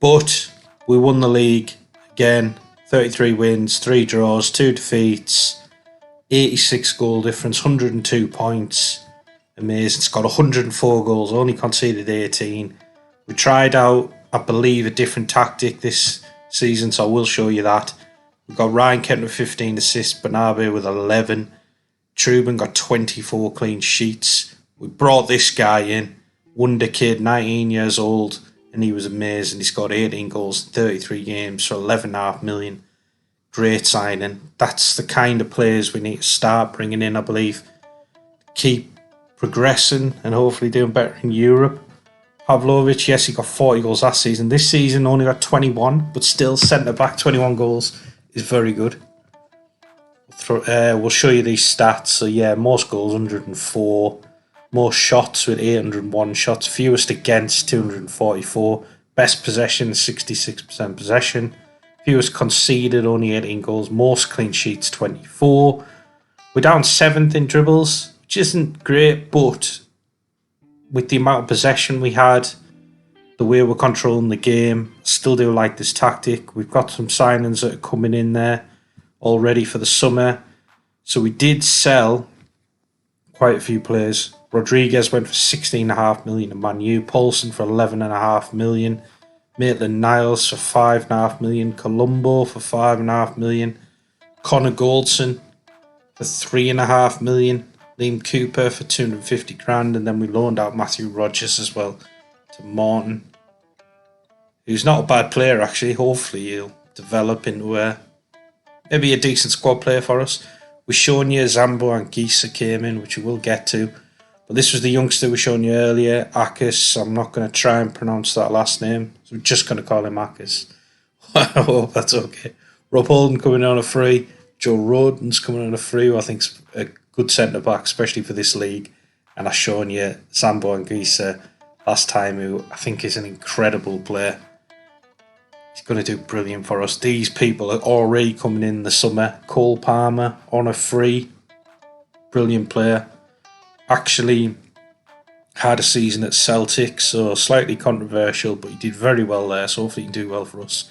But we won the league again. 33 wins, 3 draws, 2 defeats. 86 goal difference, 102 points. Amazing. It's got 104 goals, only conceded 18. We tried out, I believe, a different tactic this season, so I will show you that. We've got Ryan Kent with 15 assists, Bernabe with 11. Truban got 24 clean sheets. We brought this guy in, wonder kid, 19 years old, and he was amazing. He scored 18 goals in 33 games for 11.5 million. Great signing. That's the kind of players we need to start bringing in, I believe. Keep progressing and hopefully doing better in Europe. Pavlovic, yes, he got 40 goals last season. This season only got 21, but still centre-back, 21 goals is very good. We'll show you these stats. So yeah, most goals, 104. Most shots with 801 shots. Fewest against, 244. Best possession, 66% possession. Fewest conceded, only 18 goals. Most clean sheets, 24. We're down 7th in dribbles, which isn't great, but with the amount of possession we had, the way we're controlling the game, still do like this tactic. We've got some signings that are coming in there already for the summer. So we did sell quite a few players. Rodriguez went for 16.5 million to Man U. Paulson for 11.5 million. Maitland-Niles for 5.5 million. Colombo for 5.5 million. Connor Goldson for 3.5 million. Liam Cooper for 250 grand, and then we loaned out Matthew Rogers as well to Morton, who's not a bad player actually. Hopefully he'll develop into maybe a decent squad player for us. We've shown you Zambo and Gisa came in, which we will get to, but this was the youngster we shown you earlier, Akis. I'm not going to try and pronounce that last name, so we're just going to call him Akis. I hope that's okay. Rob Holden coming on a free. Joe Roden's coming on a free, who I think's a good centre-back, especially for this league. And I've shown you Zambo and Gisa last time, who I think is an incredible player. He's going to do brilliant for us. These people are already coming in the summer. Cole Palmer on a free. Brilliant player. Actually had a season at Celtic, so slightly controversial, but he did very well there, so hopefully he can do well for us.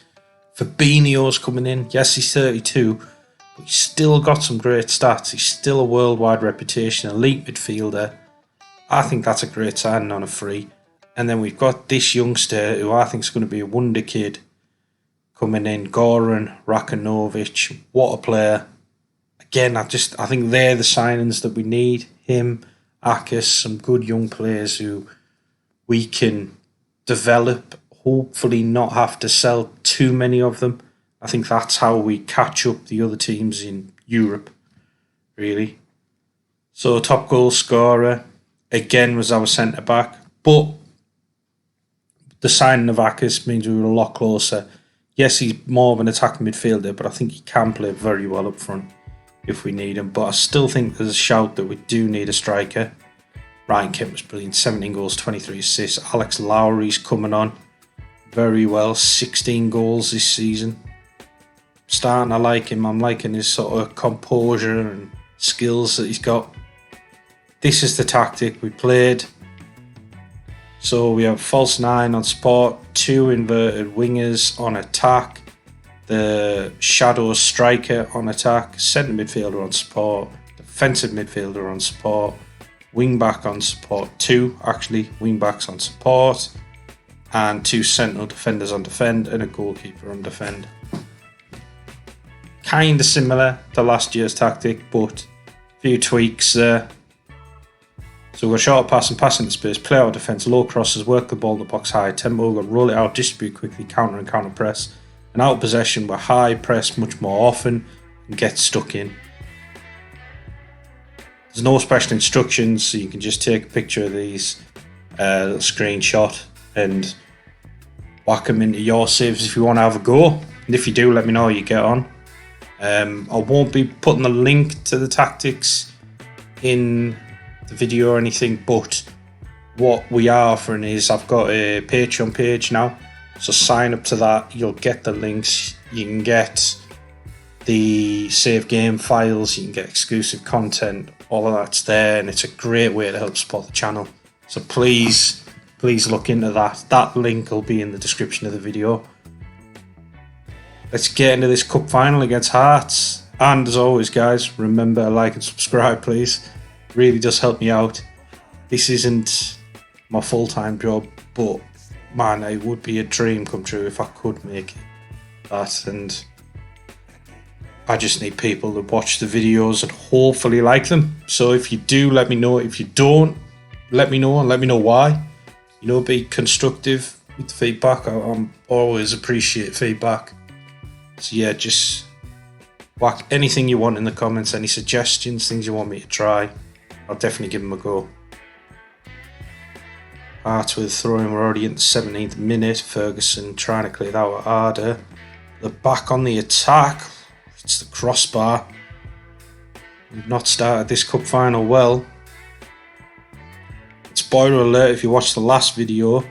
Fabinho's coming in. Yes, he's 32, but he's still got some great stats. He's still a worldwide reputation, elite midfielder. I think that's a great signing on a free. And then we've got this youngster who I think is going to be a wonder kid coming in, Goran Rakanovic. What a player. Again, I think they're the signings that we need. Him, Akis, some good young players who we can develop, hopefully not have to sell too many of them. I think that's how we catch up the other teams in Europe, really. So top goal scorer, again, was our centre-back. But the signing of Akis means we were a lot closer. Yes, he's more of an attacking midfielder, but I think he can play very well up front if we need him. But I still think there's a shout that we do need a striker. Ryan Kent was brilliant, 17 goals, 23 assists. Alex Lowry's coming on very well, 16 goals this season. Starting to like him. I'm liking his sort of composure and skills that he's got. This is the tactic we played. So we have false 9 on support, 2 inverted wingers on attack, the shadow striker on attack, centre midfielder on support, defensive midfielder on support, wing back on support, 2 actually wing backs on support, and 2 central defenders on defend, and a goalkeeper on defend. Kind of similar to last year's tactic, but a few tweaks there. So we're short pass and pass into space, play out defence, low crosses, work the ball in the box high, tempo, roll it out, distribute quickly, counter and counter press. And out of possession, we're high press much more often and get stuck in. There's no special instructions, so you can just take a picture of these, little screenshot, and whack them into your saves if you want to have a go. And if you do, let me know how you get on. I won't be putting the link to the tactics in the video or anything, but what we are offering is I've got a Patreon page now, so sign up to that. You'll get the links, you can get the save game files, you can get exclusive content, all of that's there, and it's a great way to help support the channel. So please look into that link will be in the description of the video. Let's get into this cup final against Hearts, and as always guys, remember to like and subscribe please. Really does help me out. This isn't my full-time job, but man, it would be a dream come true if I could make that, and I just need people to watch the videos and hopefully like them. So if you do, let me know. If you don't, let me know, and let me know why. You know, be constructive with the feedback. I'm always appreciate feedback. So yeah, just whack anything you want in the comments, any suggestions, things you want me to try. I'll definitely give them a go. Hearts with throwing, we're already in the 17th minute. Ferguson trying to clear that out harder. They're back on the attack. It's the crossbar. We've not started this cup final well. Spoiler alert, if you watched the last video,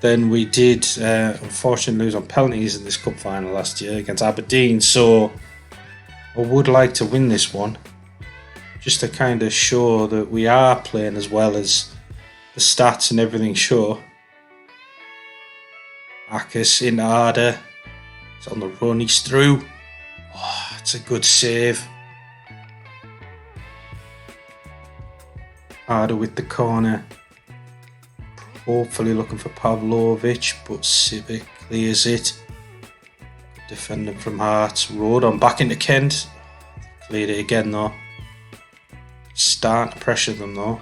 then we did unfortunately lose on penalties in this cup final last year against Aberdeen. So I would like to win this one, just to kind of show that we are playing as well as the stats and everything show. Akis in harder. He's on the run, he's through. Oh, it's a good save. Harder with the corner. Hopefully looking for Pavlovic, but Civic clears it. Defending from Hearts. Road on back into Kent. Cleared it again though. Start to pressure them though.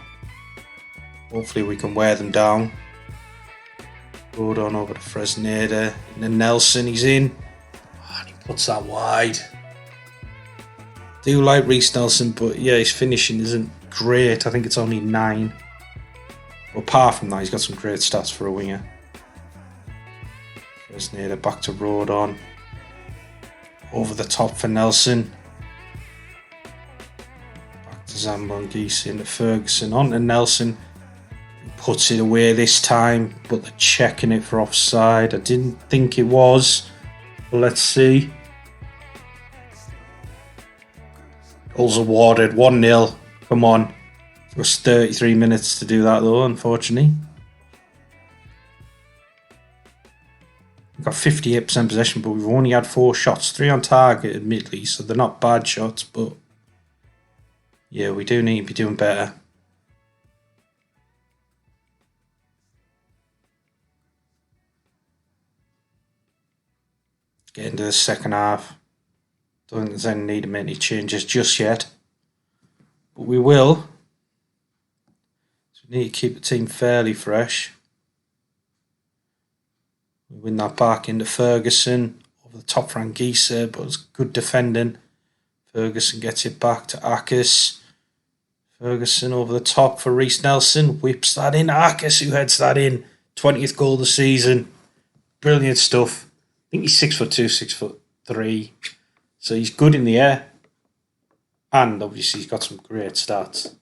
Hopefully we can wear them down. Road on over to Fresneda. And then Nelson, he's in. Oh, and he puts that wide. Do like Reece Nelson, but yeah, his finishing isn't great. I think it's only 9. But apart from that, he's got some great stats for a winger. Fresneda back to Road on. Over the top for Nelson. Back to Zambon into Ferguson. On to Nelson. He puts it away this time, but they're checking it for offside. I didn't think it was, but let's see. Goals awarded, 1-0. Come on. It was 33 minutes to do that though, unfortunately. We've got 58% possession, but we've only had 4 shots. 3 on target, admittedly, so they're not bad shots, but yeah, we do need to be doing better. Get into the second half. Don't think there's any need to make any changes just yet, but we will. So we need to keep the team fairly fresh. We win that back into Ferguson over the top for Anguissa, but it's good defending. Ferguson gets it back to Akis. Ferguson over the top for Reece Nelson, whips that in. Akis who heads that in. 20th goal of the season. Brilliant stuff. I think he's 6'2", 6'3", so he's good in the air, and obviously he's got some great stats.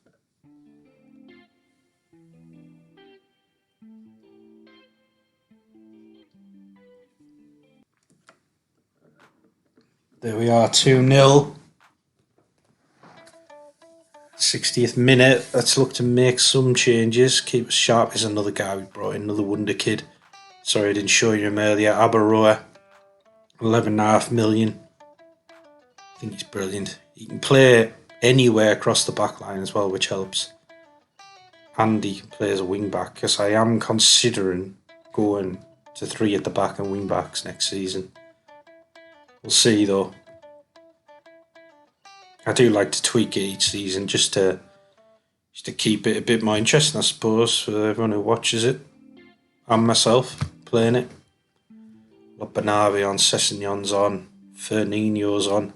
There we are, 2-0. 60th minute. Let's look to make some changes. Keep us sharp is another guy we brought in, another wonder kid. Sorry I didn't show you him earlier. Abaroa. 11.5 million. I think he's brilliant. He can play anywhere across the back line as well, which helps. And he can play as a wing back, because I am considering going to 3 at the back and wing backs next season. We'll see though. I do like to tweak it each season just to keep it a bit more interesting, I suppose, for everyone who watches it. And myself playing it. Got Bernabé on, Sessegnon's on, Fernandinho's on.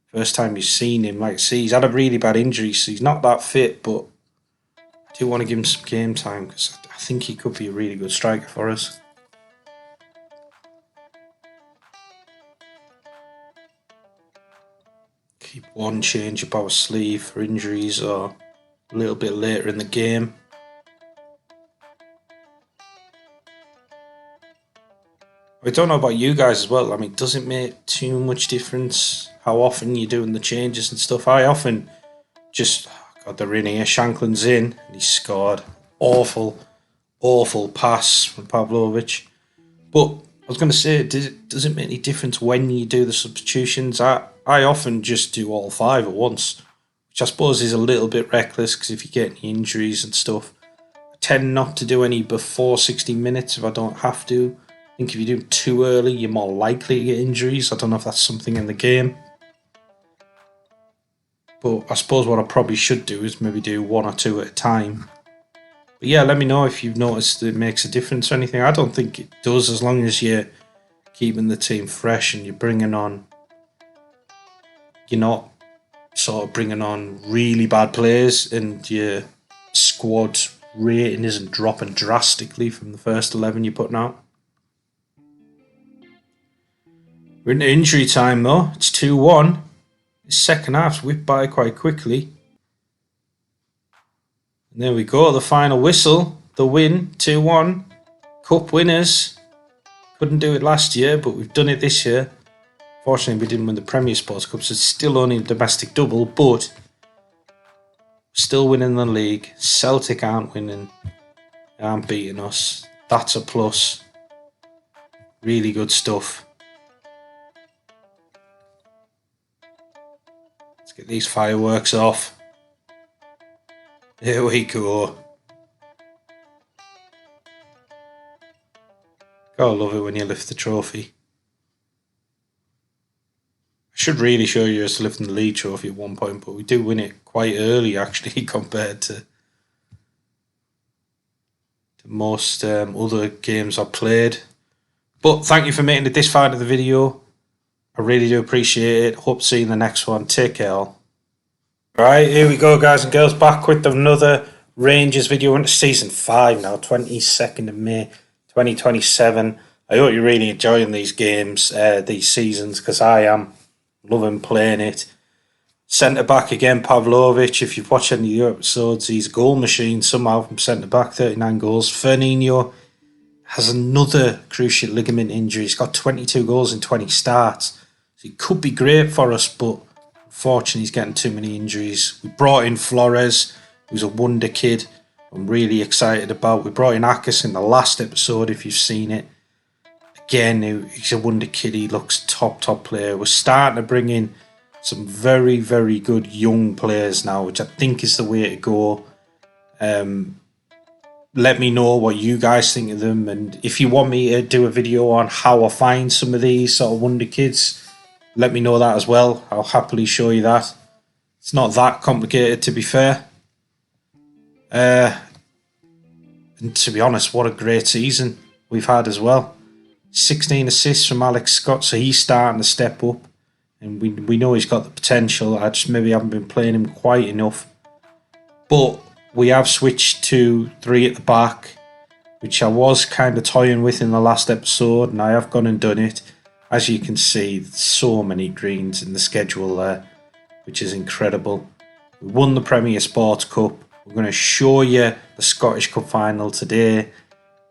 First time you've seen him, like, see, he's had a really bad injury, so he's not that fit, but I do want to give him some game time because I think he could be a really good striker for us. Keep one change up our sleeve for injuries or a little bit later in the game. I don't know about you guys as well. I mean, does it make too much difference how often you're doing the changes and stuff? I often just, they're in here. Shanklin's in and he scored. Awful pass from Pavlovic. But I was going to say, does it make any difference when you do the substitutions? I often just do all 5 at once, which I suppose is a little bit reckless because if you get any injuries and stuff, I tend not to do any before 60 minutes if I don't have to. I think if you do it too early, you're more likely to get injuries. I don't know if that's something in the game. But I suppose what I probably should do is maybe do 1 or 2 at a time. But yeah, let me know if you've noticed it makes a difference or anything. I don't think it does, as long as you're keeping the team fresh and you're bringing on... You're not sort of bringing on really bad players and your squad rating isn't dropping drastically from the first 11 you're putting out. We're into injury time though. It's 2-1. The second half's whipped by quite quickly. And there we go. The final whistle. The win. 2-1. Cup winners. Couldn't do it last year, but we've done it this year. Fortunately, we didn't win the Premier Sports Cup, so it's still only a domestic double, but still winning the league. Celtic aren't winning. They aren't beating us. That's a plus. Really good stuff. Get these fireworks off. Here we go. Gotta love it when you lift the trophy. I should really show you us lifting the league trophy at one point, but we do win it quite early actually compared to most other games I've played. But thank you for making it this far into the video. I really do appreciate it. Hope to see you in the next one. Take care all. Right, here we go guys and girls, back with another Rangers video. We're into season 5 now, 22nd of May 2027. I hope you're really enjoying these games, these seasons, because I am loving playing it. Centre back again, Pavlovic. If you've watched any of the episodes, he's a goal machine somehow from centre back, 39 goals. Fernandinho has another cruciate ligament injury. He's got 22 goals in 20 starts. So he could be great for us, but unfortunately he's getting too many injuries. We brought in Flores, who's a wonder kid I'm really excited about. We brought in Akis in the last episode, if you've seen it. Again, he's a wonder kid. He looks top player. We're starting to bring in some very, very good young players now, which I think is the way to go. Let me know what you guys think of them, and if you want me to do a video on how I find some of these sort of wonder kids, let me know that as well. I'll happily show you that. It's not that complicated, to be fair. And to be honest, what a great season we've had as well. 16 assists from Alex Scott, so he's starting to step up, and we know he's got the potential. I just maybe haven't been playing him quite enough. But we have switched to 3 at the back, which I was kind of toying with in the last episode, and I have gone and done it. As you can see, so many greens in the schedule there, which is incredible. We won the Premier Sports Cup. We're going to show you the Scottish Cup final today.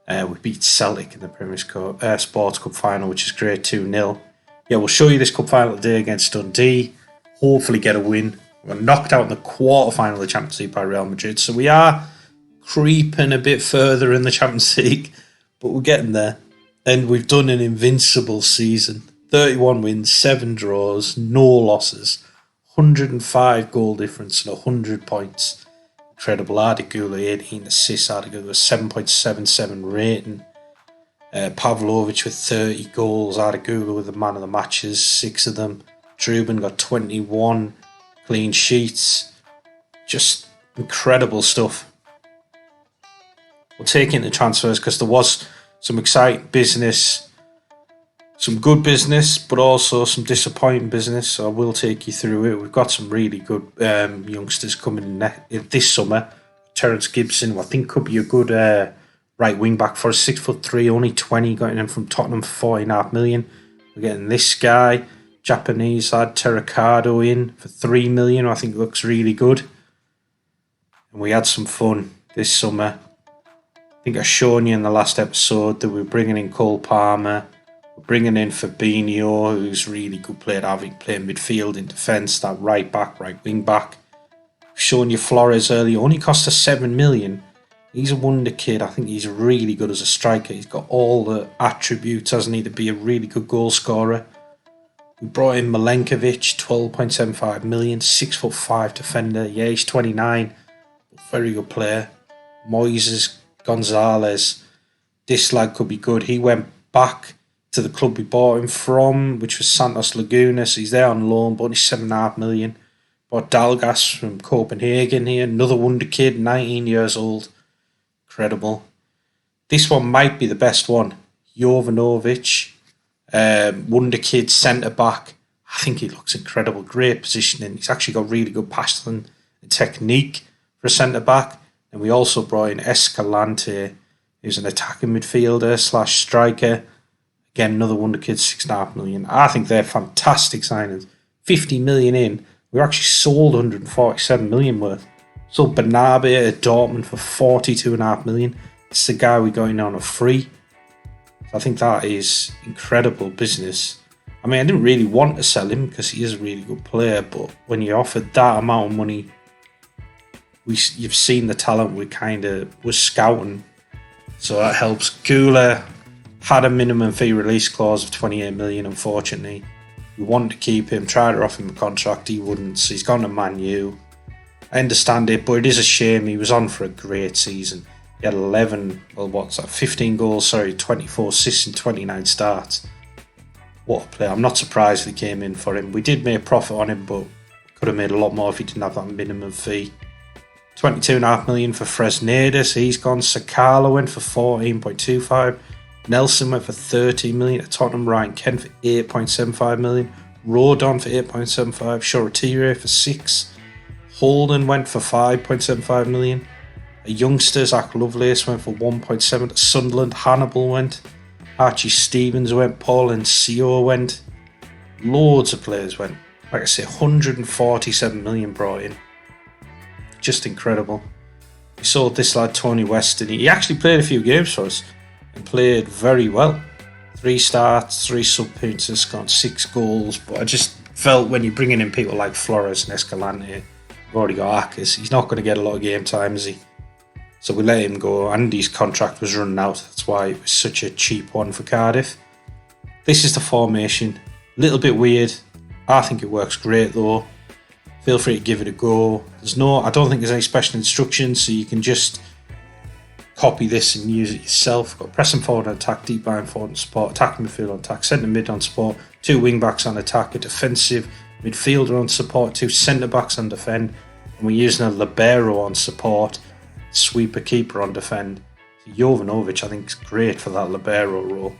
We beat Celtic in the Premier Sports Cup final, which is great, 2-0. Yeah, we'll show you this cup final today against Dundee. Hopefully get a win. We're knocked out in the quarter-final of the Champions League by Real Madrid. So we are creeping a bit further in the Champions League, but we're getting there. And we've done an invincible season. 31 wins, 7 draws, no losses, 105 goal difference and 100 points. Incredible. Ardegula 18 assists, Ardegula 7.77 rating. Pavlovic with 30 goals, Ardegula with the man of the matches, 6 of them. Drubin got 21 clean sheets. Just incredible stuff. We'll take into transfers because there was some exciting business, some good business, but also some disappointing business. So I will take you through it. We've got some really good youngsters coming in this summer. Terence Gibson, who I think could be a good right wing back for a 6'3", only 20, got in from Tottenham for 40.5 million. We're getting this guy, Japanese lad Terracado, in for 3 million. I think looks really good. And we had some fun this summer. I think I've shown you in the last episode that we're bringing in Cole Palmer. We're bringing in Fabinho, who's a really good player, having played midfield in defence, that right back, right wing back. I've shown you Flores earlier, only cost us 7 million. He's a wonder kid. I think he's really good as a striker. He's got all the attributes, hasn't he, to be a really good goal scorer. We brought in Milenkovic, 12.75 million, 6'5" defender. Yeah, he's 29, very good player. Moises Gonzalez, this lad could be good. He went back to the club we bought him from, which was Santos Laguna, so he's there on loan, but only 7.5 million. Bought Dalgas from Copenhagen here, another wonder kid, 19 years old. Incredible. This one might be the best one. Jovanovic, wonder kid, centre back. I think he looks incredible. Great positioning. He's actually got really good passing and technique for a centre back. And we also brought in Escalante, who's an attacking midfielder / striker. Again, another wonder kid, 6.5 million. I think they're fantastic signings. 50 million in. We actually sold 147 million worth. Sold Bernabe at Dortmund for 42.5 million. It's the guy we got in on a free. I think that is incredible business. I mean, I didn't really want to sell him because he is a really good player, but when you're offered that amount of money, you've seen the talent we kind of was scouting, so that helps. Gula had a minimum fee release clause of 28 million, unfortunately. We wanted to keep him, tried to offer him a contract, he wouldn't, so he's gone to Man U. I understand it, but it is a shame. He was on for a great season. He had 15 goals, 24 assists and 29 starts. What a player. I'm not surprised we came in for him. We did make a profit on him, but could have made a lot more if he didn't have that minimum fee. 22.5 million for Fresneda, so he's gone. Sakala went for 14.25. Nelson went for 13 million at Tottenham. Ryan Kent for 8.75 million. Rodon for 8.75. Shoretire for 6. Holden went for 5.75 million. A youngster, Zach Lovelace, went for 1.7 to Sunderland. Hannibal went. Archie Stevens went. Paul Ncio went. Loads of players went. Like I say, 147 million brought in. Just incredible. We sold this lad, Tony Weston. He actually played a few games for us and played very well. 3 starts, 3 sub-appearances, got 6 goals. But I just felt when you're bringing in people like Flores and Escalante, we've already got Akers, he's not going to get a lot of game time, is he? So we let him go. Andy's contract was running out. That's why it was such a cheap one for Cardiff. this is the formation. A little bit weird. I think it works great though. Feel free to give it a go. I don't think there's any special instructions, so you can just copy this and use it yourself. Got pressing forward on attack, deep line forward on support, attacking midfield on attack, centre mid on support, 2 wing backs on attack, a defensive midfielder on support, 2 centre backs on defend, and we're using a libero on support, sweeper keeper on defend. So Jovanovic, I think, is great for that libero role.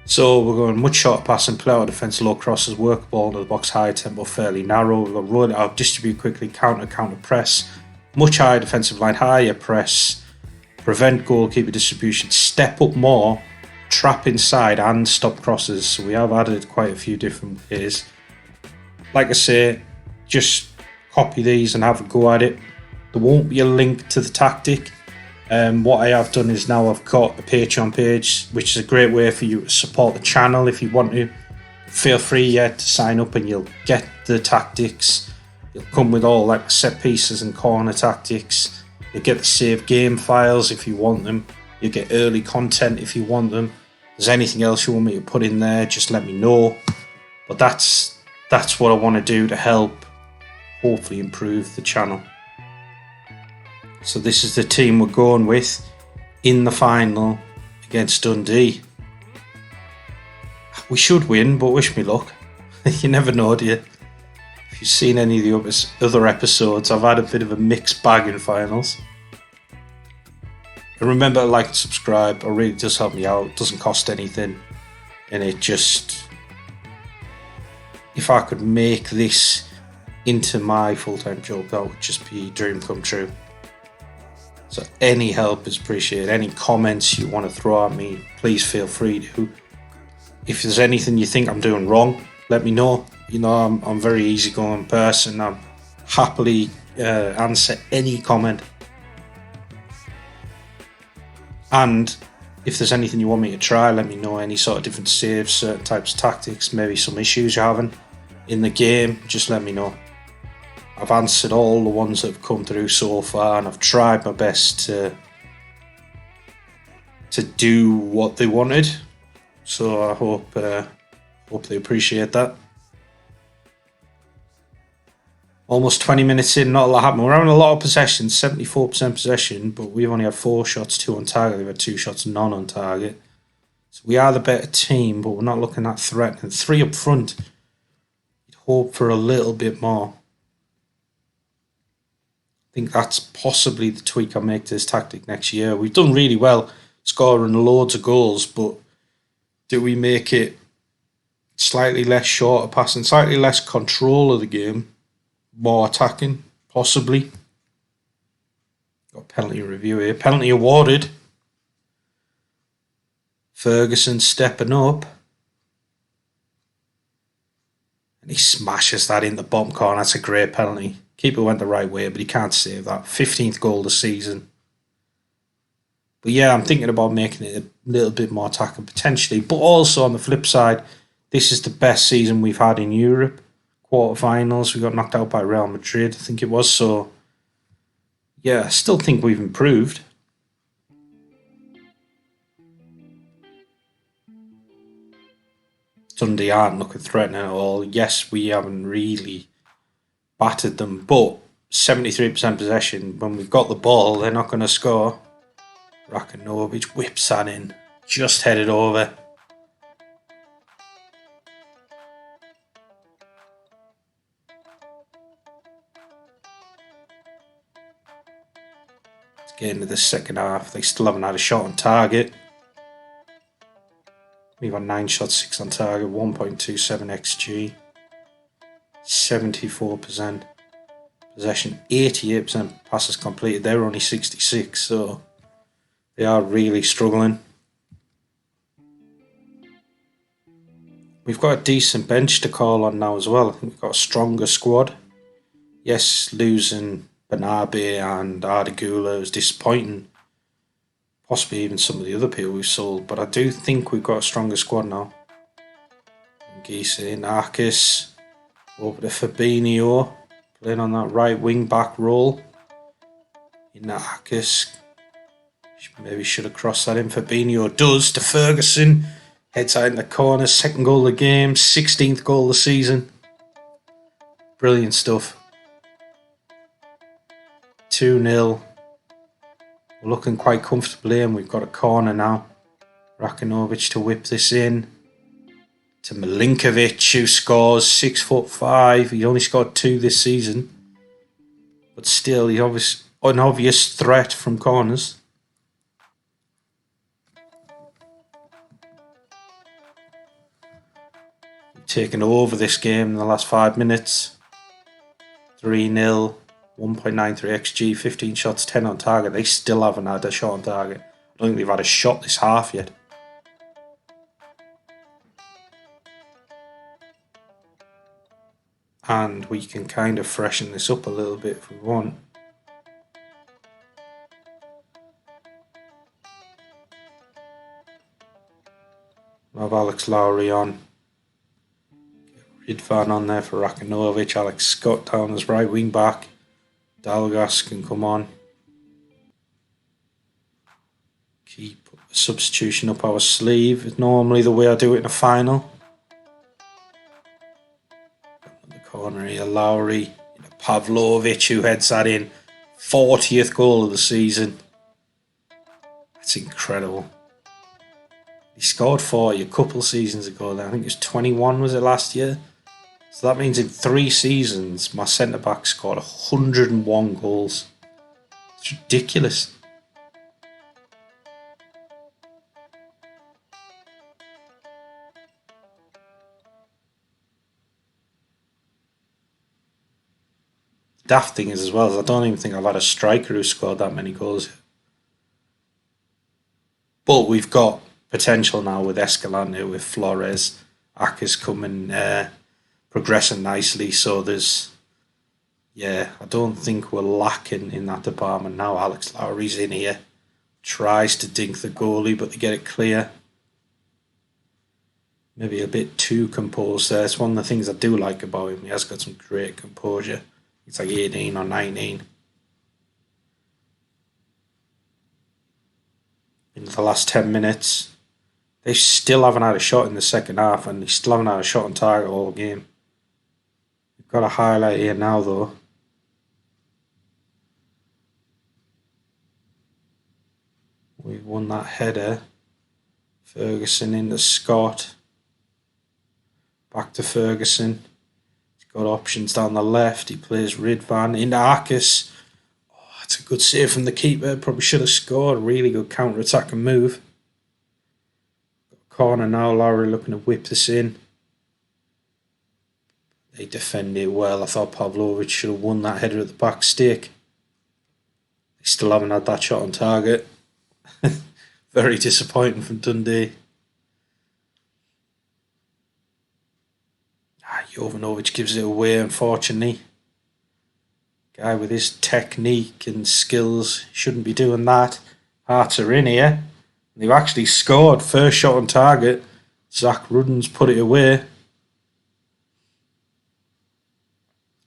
So we're going much shorter passing, play out defence, low crosses, work ball into the box, high tempo, fairly narrow. We've got roll it out, distribute quickly, counter press, much higher defensive line, higher press, prevent goalkeeper distribution, step up more, trap inside and stop crosses. So we have added quite a few different ways. Like I say, just copy these and have a go at it. There won't be a link to the tactic. What I have done is now I've got a Patreon page, which is a great way for you to support the channel if you want to. Feel free to sign up and you'll get the tactics. You'll come with all like set pieces and corner tactics. You'll get the save game files if you want them. You'll get early content if you want them. If there's anything else you want me to put in there, just let me know. But that's what I want to do to help hopefully improve the channel. So this is the team we're going with in the final against Dundee. We should win, but wish me luck. You never know, do you? If you've seen any of the other episodes, I've had a bit of a mixed bag in finals. And remember to like and subscribe. It really does help me out. It doesn't cost anything. And it just... if I could make this into my full-time job, that would just be a dream come true. So any help is appreciated. Any comments you want to throw at me, please feel free to. If there's anything you think I'm doing wrong, let me know. You know, I'm a very easygoing person. I'm happily answer any comment. And if there's anything you want me to try, let me know. Any sort of different saves, certain types of tactics, maybe some issues you're having in the game, just let me know. I've answered all the ones that have come through so far, and I've tried my best to do what they wanted. So I hope they appreciate that. Almost 20 minutes in, not a lot happening. We're having a lot of possession, 74% possession, but we've only had 4 shots, 2 on target. They've had 2 shots, none on target. So we are the better team, but we're not looking that threatening. 3 up front. You'd hope for a little bit more. I think that's possibly the tweak I make to this tactic next year. We've done really well scoring loads of goals, but do we make it slightly less shorter passing, slightly less control of the game, more attacking, possibly? Got penalty review here. Penalty awarded. Ferguson stepping up. And he smashes that in the bottom corner. That's a great penalty. Keeper went the right way, but he can't save that. 15th goal of the season. But yeah, I'm thinking about making it a little bit more attacking potentially. But also on the flip side, this is the best season we've had in Europe. Quarterfinals, we got knocked out by Real Madrid, I think it was. So yeah, I still think we've improved. Dundee aren't looking threatening at all. Yes, we haven't really battered them, but 73% possession. When we've got the ball, they're not going to score. Rakanovic whips that in, just headed over. Let's get into the second half. They still haven't had a shot on target. We've got 9 shots, 6 on target, 1.27 XG. 74% possession, 88% passes completed. They were only 66, so they are really struggling. We've got a decent bench to call on now as well. I think we've got a stronger squad. Yes, losing Banabe and Ardagula was disappointing. Possibly even some of the other people we've sold, but I do think we've got a stronger squad now. Gise, Narkis. Over to Fabinho, playing on that right wing back role. Inakis maybe should have crossed that in. Fabinho does to Ferguson. Heads out in the corner, second goal of the game, 16th goal of the season. Brilliant stuff. 2-0. We're looking quite comfortably, and we've got a corner now. Rakinovic to whip this in to Milinkovic, who scores 6'5". He only scored 2 this season, but still, he's an obvious threat from corners. We've taken over this game in the last 5 minutes. 3-0, 1.93 XG, 15 shots, 10 on target. They still haven't had a shot on target. I don't think they've had a shot this half yet. And we can kind of freshen this up a little bit if we want. We'll have Alex Lowry on. Get Ridvan on there for Rakinovic. Alex Scott down as right wing back. Dalgas can come on. Keep a substitution up our sleeve. It's normally the way I do it in a final. Corner here, Lowry, Pavlovic, who heads that in. 40th goal of the season. That's incredible. He scored 40 a couple seasons ago. I think it was 21, was it, last year? So that means in 3 seasons, my centre-back scored 101 goals. It's ridiculous. Daft thing is as well, I don't even think I've had a striker who scored that many goals. But we've got potential now with Escalante, with Flores, Aka's coming, progressing nicely. So I don't think we're lacking in that department now. Alex Lowry's in here, tries to dink the goalie, but they get it clear. Maybe a bit too composed there. It's one of the things I do like about him. He has got some great composure. It's like 18 or 19. In the last 10 minutes, they still haven't had a shot in the second half, and they still haven't had a shot on target all game. We've got a highlight here now, though. We've won that header. Ferguson into Scott. Back to Ferguson. Got options down the left. He plays Ridvan into Arcus. Oh, that's a good save from the keeper. Probably should have scored. Really good counter-attacking move. Corner now. Lowry looking to whip this in. They defend it well. I thought Pavlovic should have won that header at the back stick. They still haven't had that shot on target. Very disappointing from Dundee. Jovanovic gives it away, unfortunately. Guy with his technique and skills shouldn't be doing that. Hearts are in here. They've actually scored. First shot on target. Zach Rudden's put it away.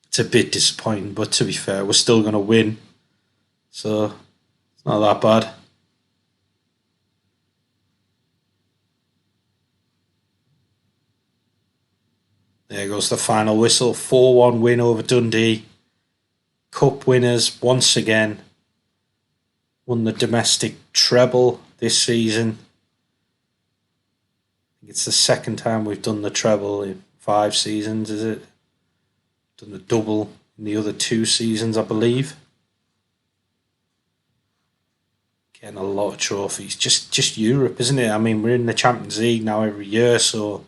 It's a bit disappointing, but to be fair, we're still going to win. So, it's not that bad. There goes the final whistle. 4-1 win over Dundee. Cup winners once again. Won the domestic treble this season. I think it's the second time we've done the treble in 5 seasons, is it? Done the double in the other 2 seasons, I believe. Getting a lot of trophies. Just Europe, isn't it? I mean, we're in the Champions League now every year, so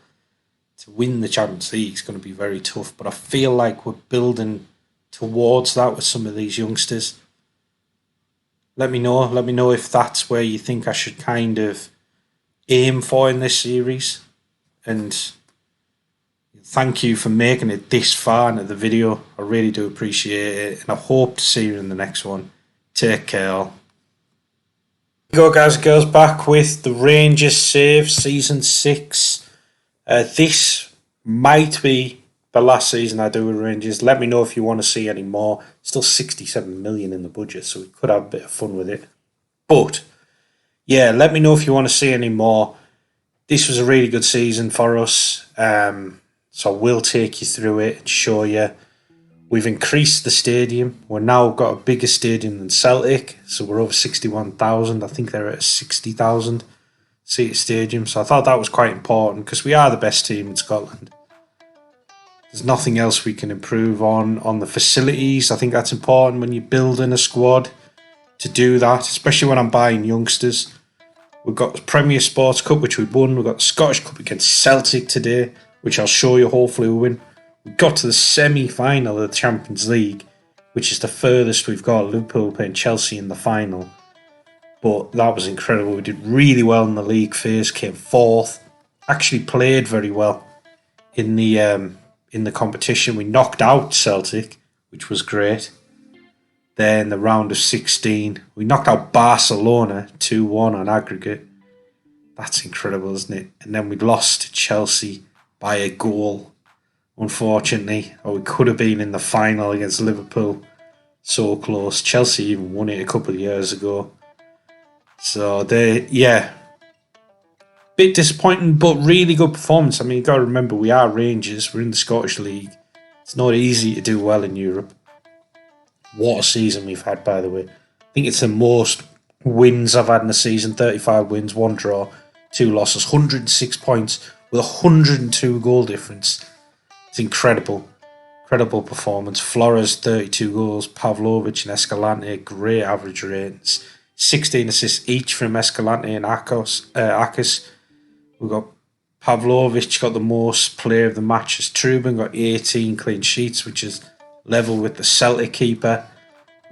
to win the Champions League is going to be very tough, but I feel like we're building towards that with some of these youngsters. Let me know if that's where you think I should kind of aim for in this series. And thank you for making it this far into the video. I really do appreciate it, and I hope to see you in the next one. Take care all. Here we go, guys and girls, back with the Rangers Save Season 6. This might be the last season I do with Rangers. Let me know if you want to see any more. Still 67 million in the budget, so we could have a bit of fun with it. But, yeah, let me know if you want to see any more. this was a really good season for us. So we'll take you through it and show you. We've increased the stadium. We're now got a bigger stadium than Celtic, so we're over 61,000. I think they're at a 60,000 seat stadium. So I thought that was quite important because we are the best team in Scotland. There's nothing else we can improve on the facilities. I think that's important when you're building a squad to do that, especially when I'm buying youngsters. We've got the Premier Sports Cup, which we won. We've got the Scottish Cup against Celtic today, which I'll show you. Hopefully we'll win. We got to the semi-final of the Champions League, which is the furthest we've got. Liverpool playing Chelsea in the final. But that was incredible. We did really well in the league phase, came fourth. Actually played very well in the competition. We knocked out Celtic, which was great. Then the round of 16, we knocked out Barcelona 2-1 on aggregate. That's incredible, isn't it? And then we lost to Chelsea by a goal, unfortunately. Or we could have been in the final against Liverpool. So close. Chelsea even won it a couple of years ago. So bit disappointing, but really good performance. I mean, you've got to remember, we are Rangers. We're in the Scottish League. It's not easy to do well in Europe. What a season we've had, by the way. I think it's the most wins I've had in a season. 35 wins, 1 draw, 2 losses, 106 points with 102 goal difference. It's incredible. Incredible performance. Flores, 32 goals. Pavlovic and Escalante, great average ratings. 16 assists each from Escalante and Akis. We've got Pavlovic got the most player of the match as Trubin, got 18 clean sheets, which is level with the Celtic keeper.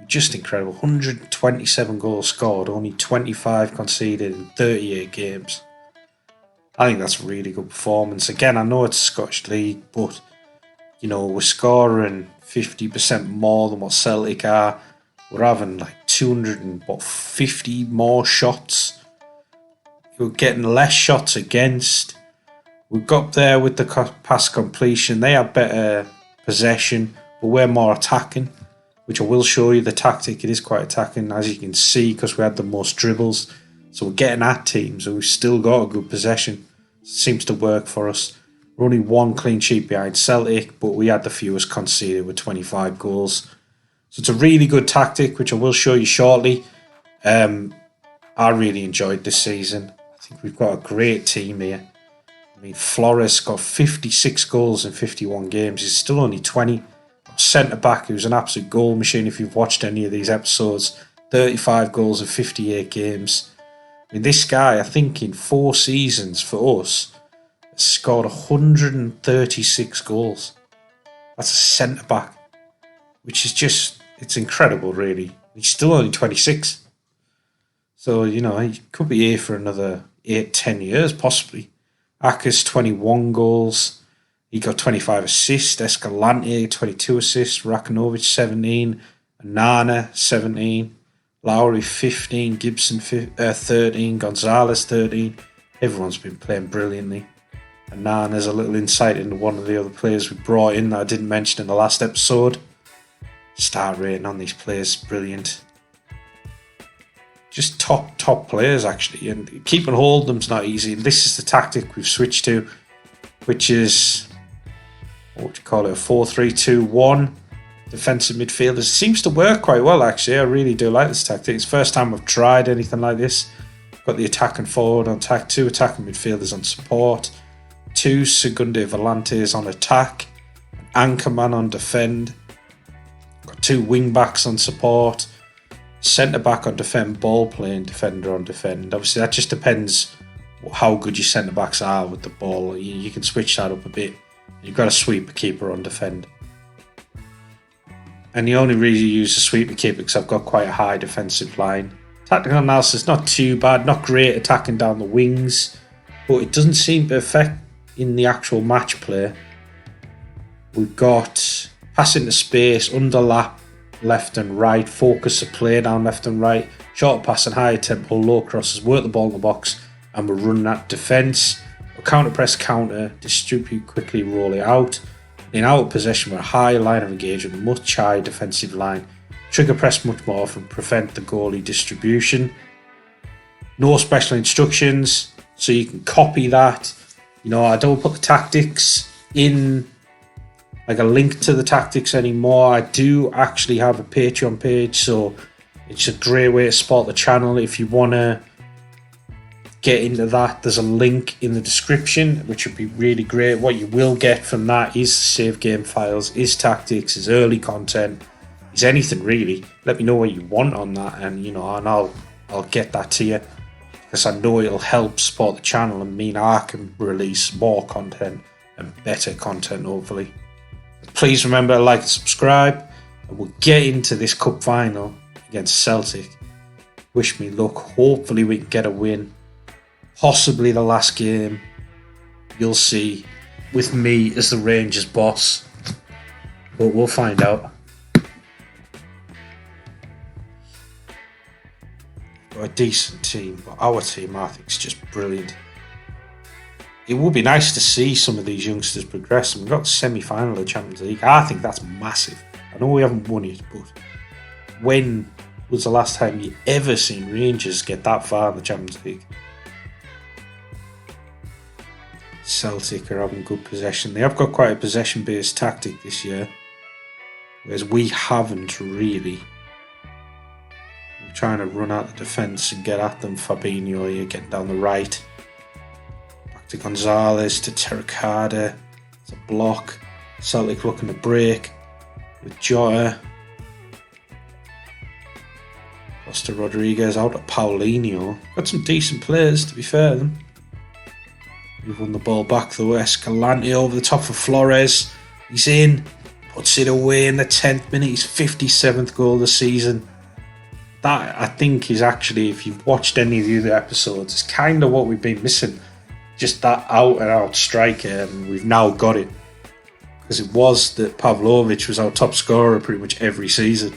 Just incredible. 127 goals scored, only 25 conceded in 38 games. I think that's a really good performance. Again, I know it's a Scottish League, but we're scoring 50% more than what Celtic are. We're having like 250 more shots. We're getting less shots against. We got up there with the pass completion. They have better possession, but we're more attacking, which I will show you the tactic. It is quite attacking, as you can see, because we had the most dribbles. So we're getting at teams, and we've still got a good possession. It seems to work for us. We're only 1 clean sheet behind Celtic, but we had the fewest conceded with 25 goals. So it's a really good tactic, which I will show you shortly. I really enjoyed this season. I think we've got a great team here. I mean, Flores got 56 goals in 51 games. He's still only 20. Centre-back, who's an absolute goal machine if you've watched any of these episodes. 35 goals in 58 games. I mean, this guy, I think in 4 seasons for us, has scored 136 goals. That's a centre-back, which is just, it's incredible, really. He's still only 26. So, he could be here for another 8-10 years, possibly. Akers, 21 goals. He got 25 assists. Escalante, 22 assists. Rakanovic, 17. Nana, 17. Lowry, 15. Gibson, 13. Gonzalez, 13. Everyone's been playing brilliantly. And Nana's a little insight into one of the other players we brought in that I didn't mention in the last episode. Star rating on these players, brilliant. Just top players, actually. And keeping hold of them's not easy. And this is the tactic we've switched to, which is, what would you call it, a 4-3-2-1 defensive midfielders. It seems to work quite well, actually. I really do like this tactic. It's the first time I've tried anything like this. Got the attacking forward on attack, 2 attacking midfielders on support, 2 Segunde Volantes on attack, an anchorman on defend, got 2 wing backs on support, centre back on defend, ball playing defender on defend. Obviously, that just depends how good your centre backs are with the ball. You can switch that up a bit. You've got a sweeper keeper on defend. And you only really use the sweeper keeper because I've got quite a high defensive line. Tactical analysis, not too bad, not great attacking down the wings, but it doesn't seem to affect in the actual match play. We've got passing to space, underlap, left and right, focus of play down left and right, short passing, higher tempo, low crosses, work the ball in the box, and we're running that defence. We'll counter press, counter, distribute quickly, roll it out. In out of possession, we're a high line of engagement, much higher defensive line. Trigger press much more often, prevent the goalie distribution. No special instructions. so you can copy that. I don't put the tactics in like a link to the tactics anymore. I do actually have a Patreon page, so it's a great way to support the channel. If you want to get into that, there's a link in the description, which would be really great. What you will get from that is save game files, is tactics, is early content, is anything really. Let me know what you want on that, and and I'll get that to you, because I know it'll help support the channel and mean I can release more content and better content, hopefully. Please remember to like and subscribe, and we'll get into this cup final against Celtic. Wish me luck. Hopefully we can get a win. Possibly the last game. You'll see, with me as the Rangers boss. But we'll find out. We're a decent team, but our team, I think, is just brilliant. It would be nice to see some of these youngsters progress. And we've got the semi-final of the Champions League. I think that's massive. I know we haven't won it, but when was the last time you ever seen Rangers get that far in the Champions League? Celtic are having good possession. They have got quite a possession-based tactic this year, whereas we haven't really. I'm trying to run out the defence and get at them. Fabinho here getting down the right. To Gonzalez, to Terracada, it's a block. Celtic looking to break with Jota. Costa Rodriguez out to Paulinho. Got some decent players, to be fair to them. We've won the ball back though. Escalante over the top for Flores. He's in, puts it away in the 10th minute. His 57th goal of the season. That, I think, is actually, if you've watched any of the other episodes, it's kind of what we've been missing. Just that out-and-out striker, and we've now got it. Because it was that Pavlovic was our top scorer pretty much every season.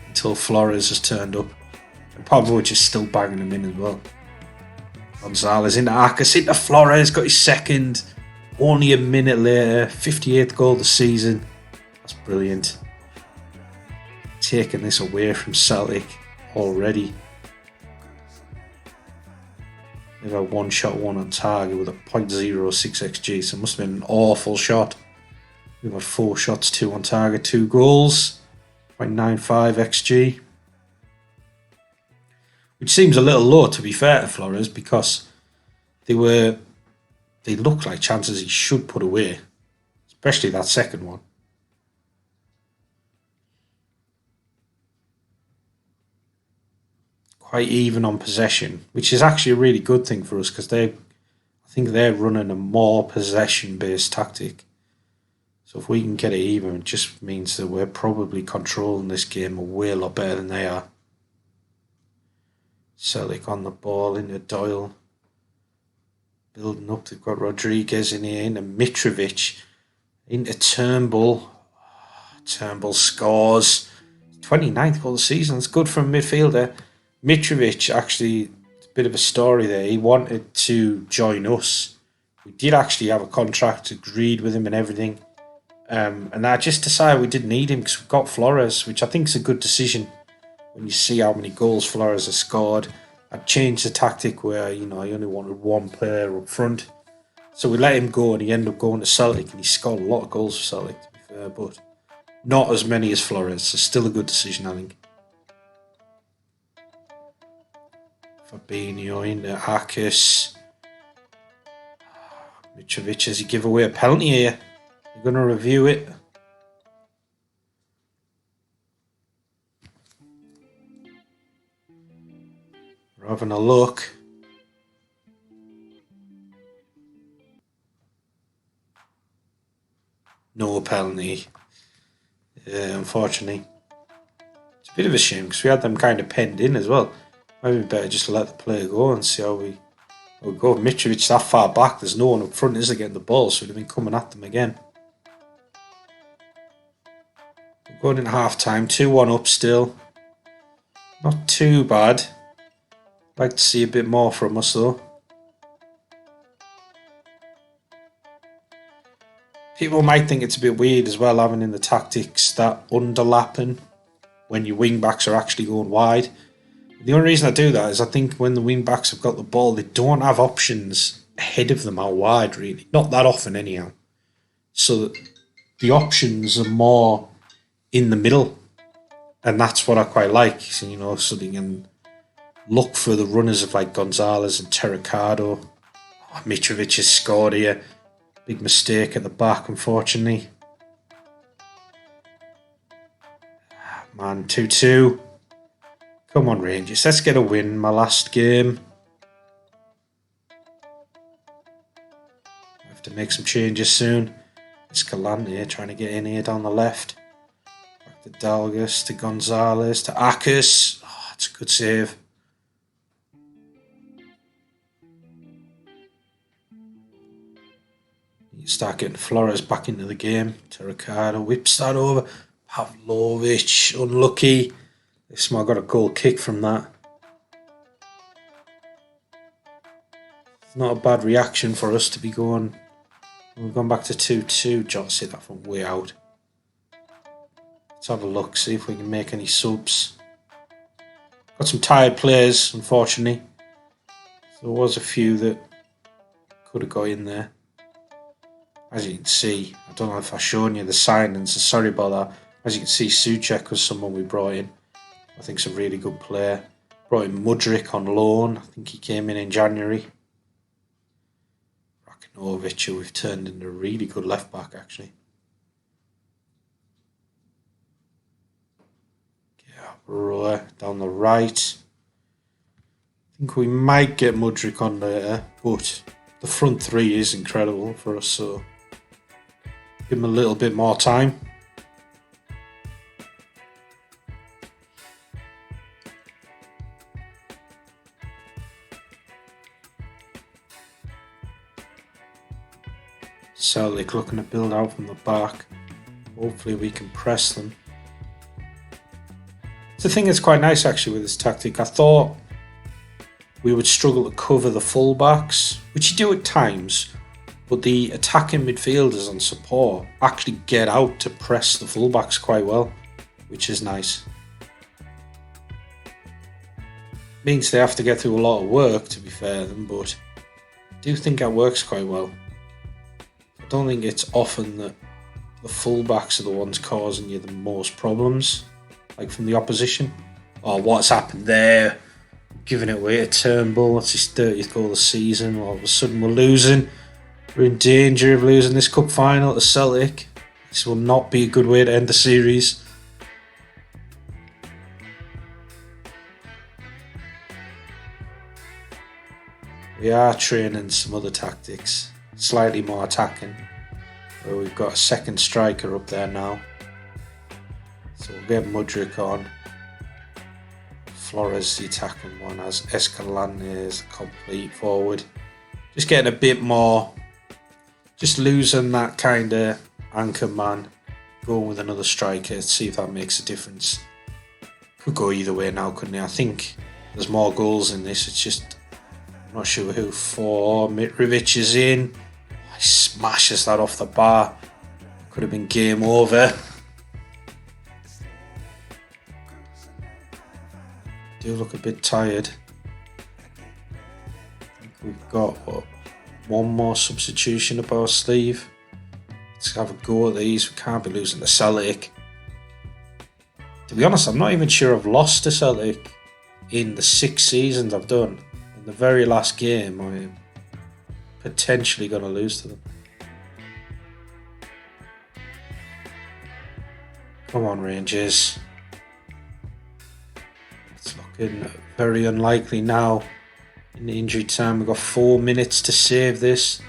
Until Flores has turned up. And Pavlovic is still banging him in as well. Gonzalez into Arcas, into Flores, got his second. Only a minute later, 58th goal of the season. That's brilliant. Taking this away from Celtic already. They've had one shot, one on target with a .06 XG, so it must have been an awful shot. We've got 4 shots, 2 on target, 2 goals, .95 XG. Which seems a little low, to be fair to Flores, because they look like chances he should put away, especially that second one. Quite even on possession, which is actually a really good thing for us, because I think they're running a more possession-based tactic. So if we can get it even, it just means that we're probably controlling this game a way lot better than they are. Celtic on the ball into Doyle. Building up, they've got Rodriguez in here, into Mitrovic, into Turnbull. Turnbull scores. 29th goal of the season, it's good from a midfielder. Mitrovic, actually, a bit of a story there. He wanted to join us. We did actually have a contract agreed with him and everything. And I just decided we didn't need him because we've got Flores, which I think is a good decision when you see how many goals Flores has scored. I changed the tactic where, I only wanted one player up front. So we let him go and he ended up going to Celtic and he scored a lot of goals for Celtic, to be fair, but not as many as Flores. So still a good decision, I think. Fabinho into Arcas. Mitrovic, as he give away a penalty here. We're going to review it. We're having a look. No penalty. Unfortunately. It's a bit of a shame because we had them kind of penned in as well. Maybe better just let the player go and see how we go. Mitrovic that far back, there's no one up front, is there, getting the ball, so we'd have been coming at them again. We're going in half time, 2-1 up still. Not too bad. Like to see a bit more from us though. People might think it's a bit weird as well, having in the tactics that underlapping when your wing backs are actually going wide. The only reason I do that is I think when the wing backs have got the ball, they don't have options ahead of them out wide, really. Not that often, anyhow. So the options are more in the middle. And that's what I quite like. So, you know, so they can look for the runners of like Gonzalez and Terricado. Oh, Mitrovic has scored here. Big mistake at the back, unfortunately. Man, 2-2. Come on, Rangers. Let's get a win. My last game. I have to make some changes soon. Escalante trying to get in here down the left. Back to Dalgas, to Gonzalez, to Akers. Oh, that's a good save. You start getting Flores back into the game. Terricado whips that over. Pavlovic, unlucky. This man got a goal kick from that. It's not a bad reaction for us to be going. We've gone back to 2-2. Jots hit that from way out. Let's have a look, see if we can make any subs. Got some tired players, unfortunately. There was a few that could have got in there. As you can see, I don't know if I've shown you the signings, so sorry about that. As you can see, Souček was someone we brought in. I think he's a really good player. Brought in Mudryk on loan. I think he came in January. Rakinovic, who we've turned into a really good left back, actually. Yeah, Roy down the right. I think we might get Mudryk on later, but the front three is incredible for us, so give him a little bit more time. Celtic looking to build out from the back. Hopefully we can press them. It's the thing that's quite nice actually with this tactic. I thought we would struggle to cover the fullbacks, which you do at times, but the attacking midfielders on support actually get out to press the fullbacks quite well, which is nice. Means they have to get through a lot of work, to be fair to them, but I do think that works quite well. I don't think it's often that the fullbacks are the ones causing you the most problems, like from the opposition. Oh, what's happened there? Giving it away to Turnbull. That's his 30th goal of the season. All of a sudden we're losing. We're in danger of losing this cup final to Celtic. This will not be a good way to end the series. We are training some other tactics. Slightly more attacking. Where we've got a second striker up there now. So we'll get Mudryk on. Flores the attacking one, as Escalante is a complete forward. Just getting a bit more, just losing that kind of anchor man, going with another striker, see if that makes a difference. Could go either way now, couldn't it? I think there's more goals in this, it's just, I'm not sure who for. Mitrovic is in, he smashes that off the bar, could have been game over. Do look a bit tired. I think we've got one more substitution up our sleeve. Let's have a go at these. We can't be losing to Celtic. To be honest, I'm not even sure I've lost to Celtic in the 6 seasons I've done. In the very last game, I'm potentially going to lose to them. Come on, Rangers. It's looking very unlikely now. In the injury time, we've got 4 minutes to save this.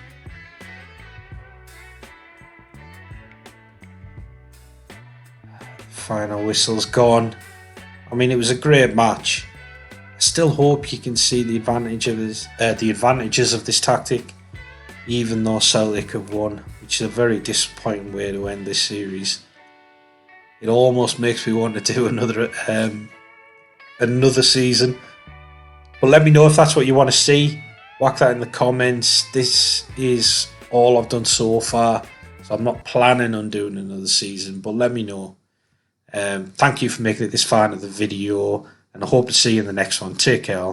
Final whistle's gone. I mean, it was a great match. I still hope you can see the advantages of this tactic, even though Celtic have won, which is a very disappointing way to end this series. It almost makes me want to do another season. But let me know if that's what you want to see. Whack that in the comments. This is all I've done so far, so I'm not planning on doing another season, but let me know. Thank you for making it this far into the video. and I hope to see you in the next one. Take care all.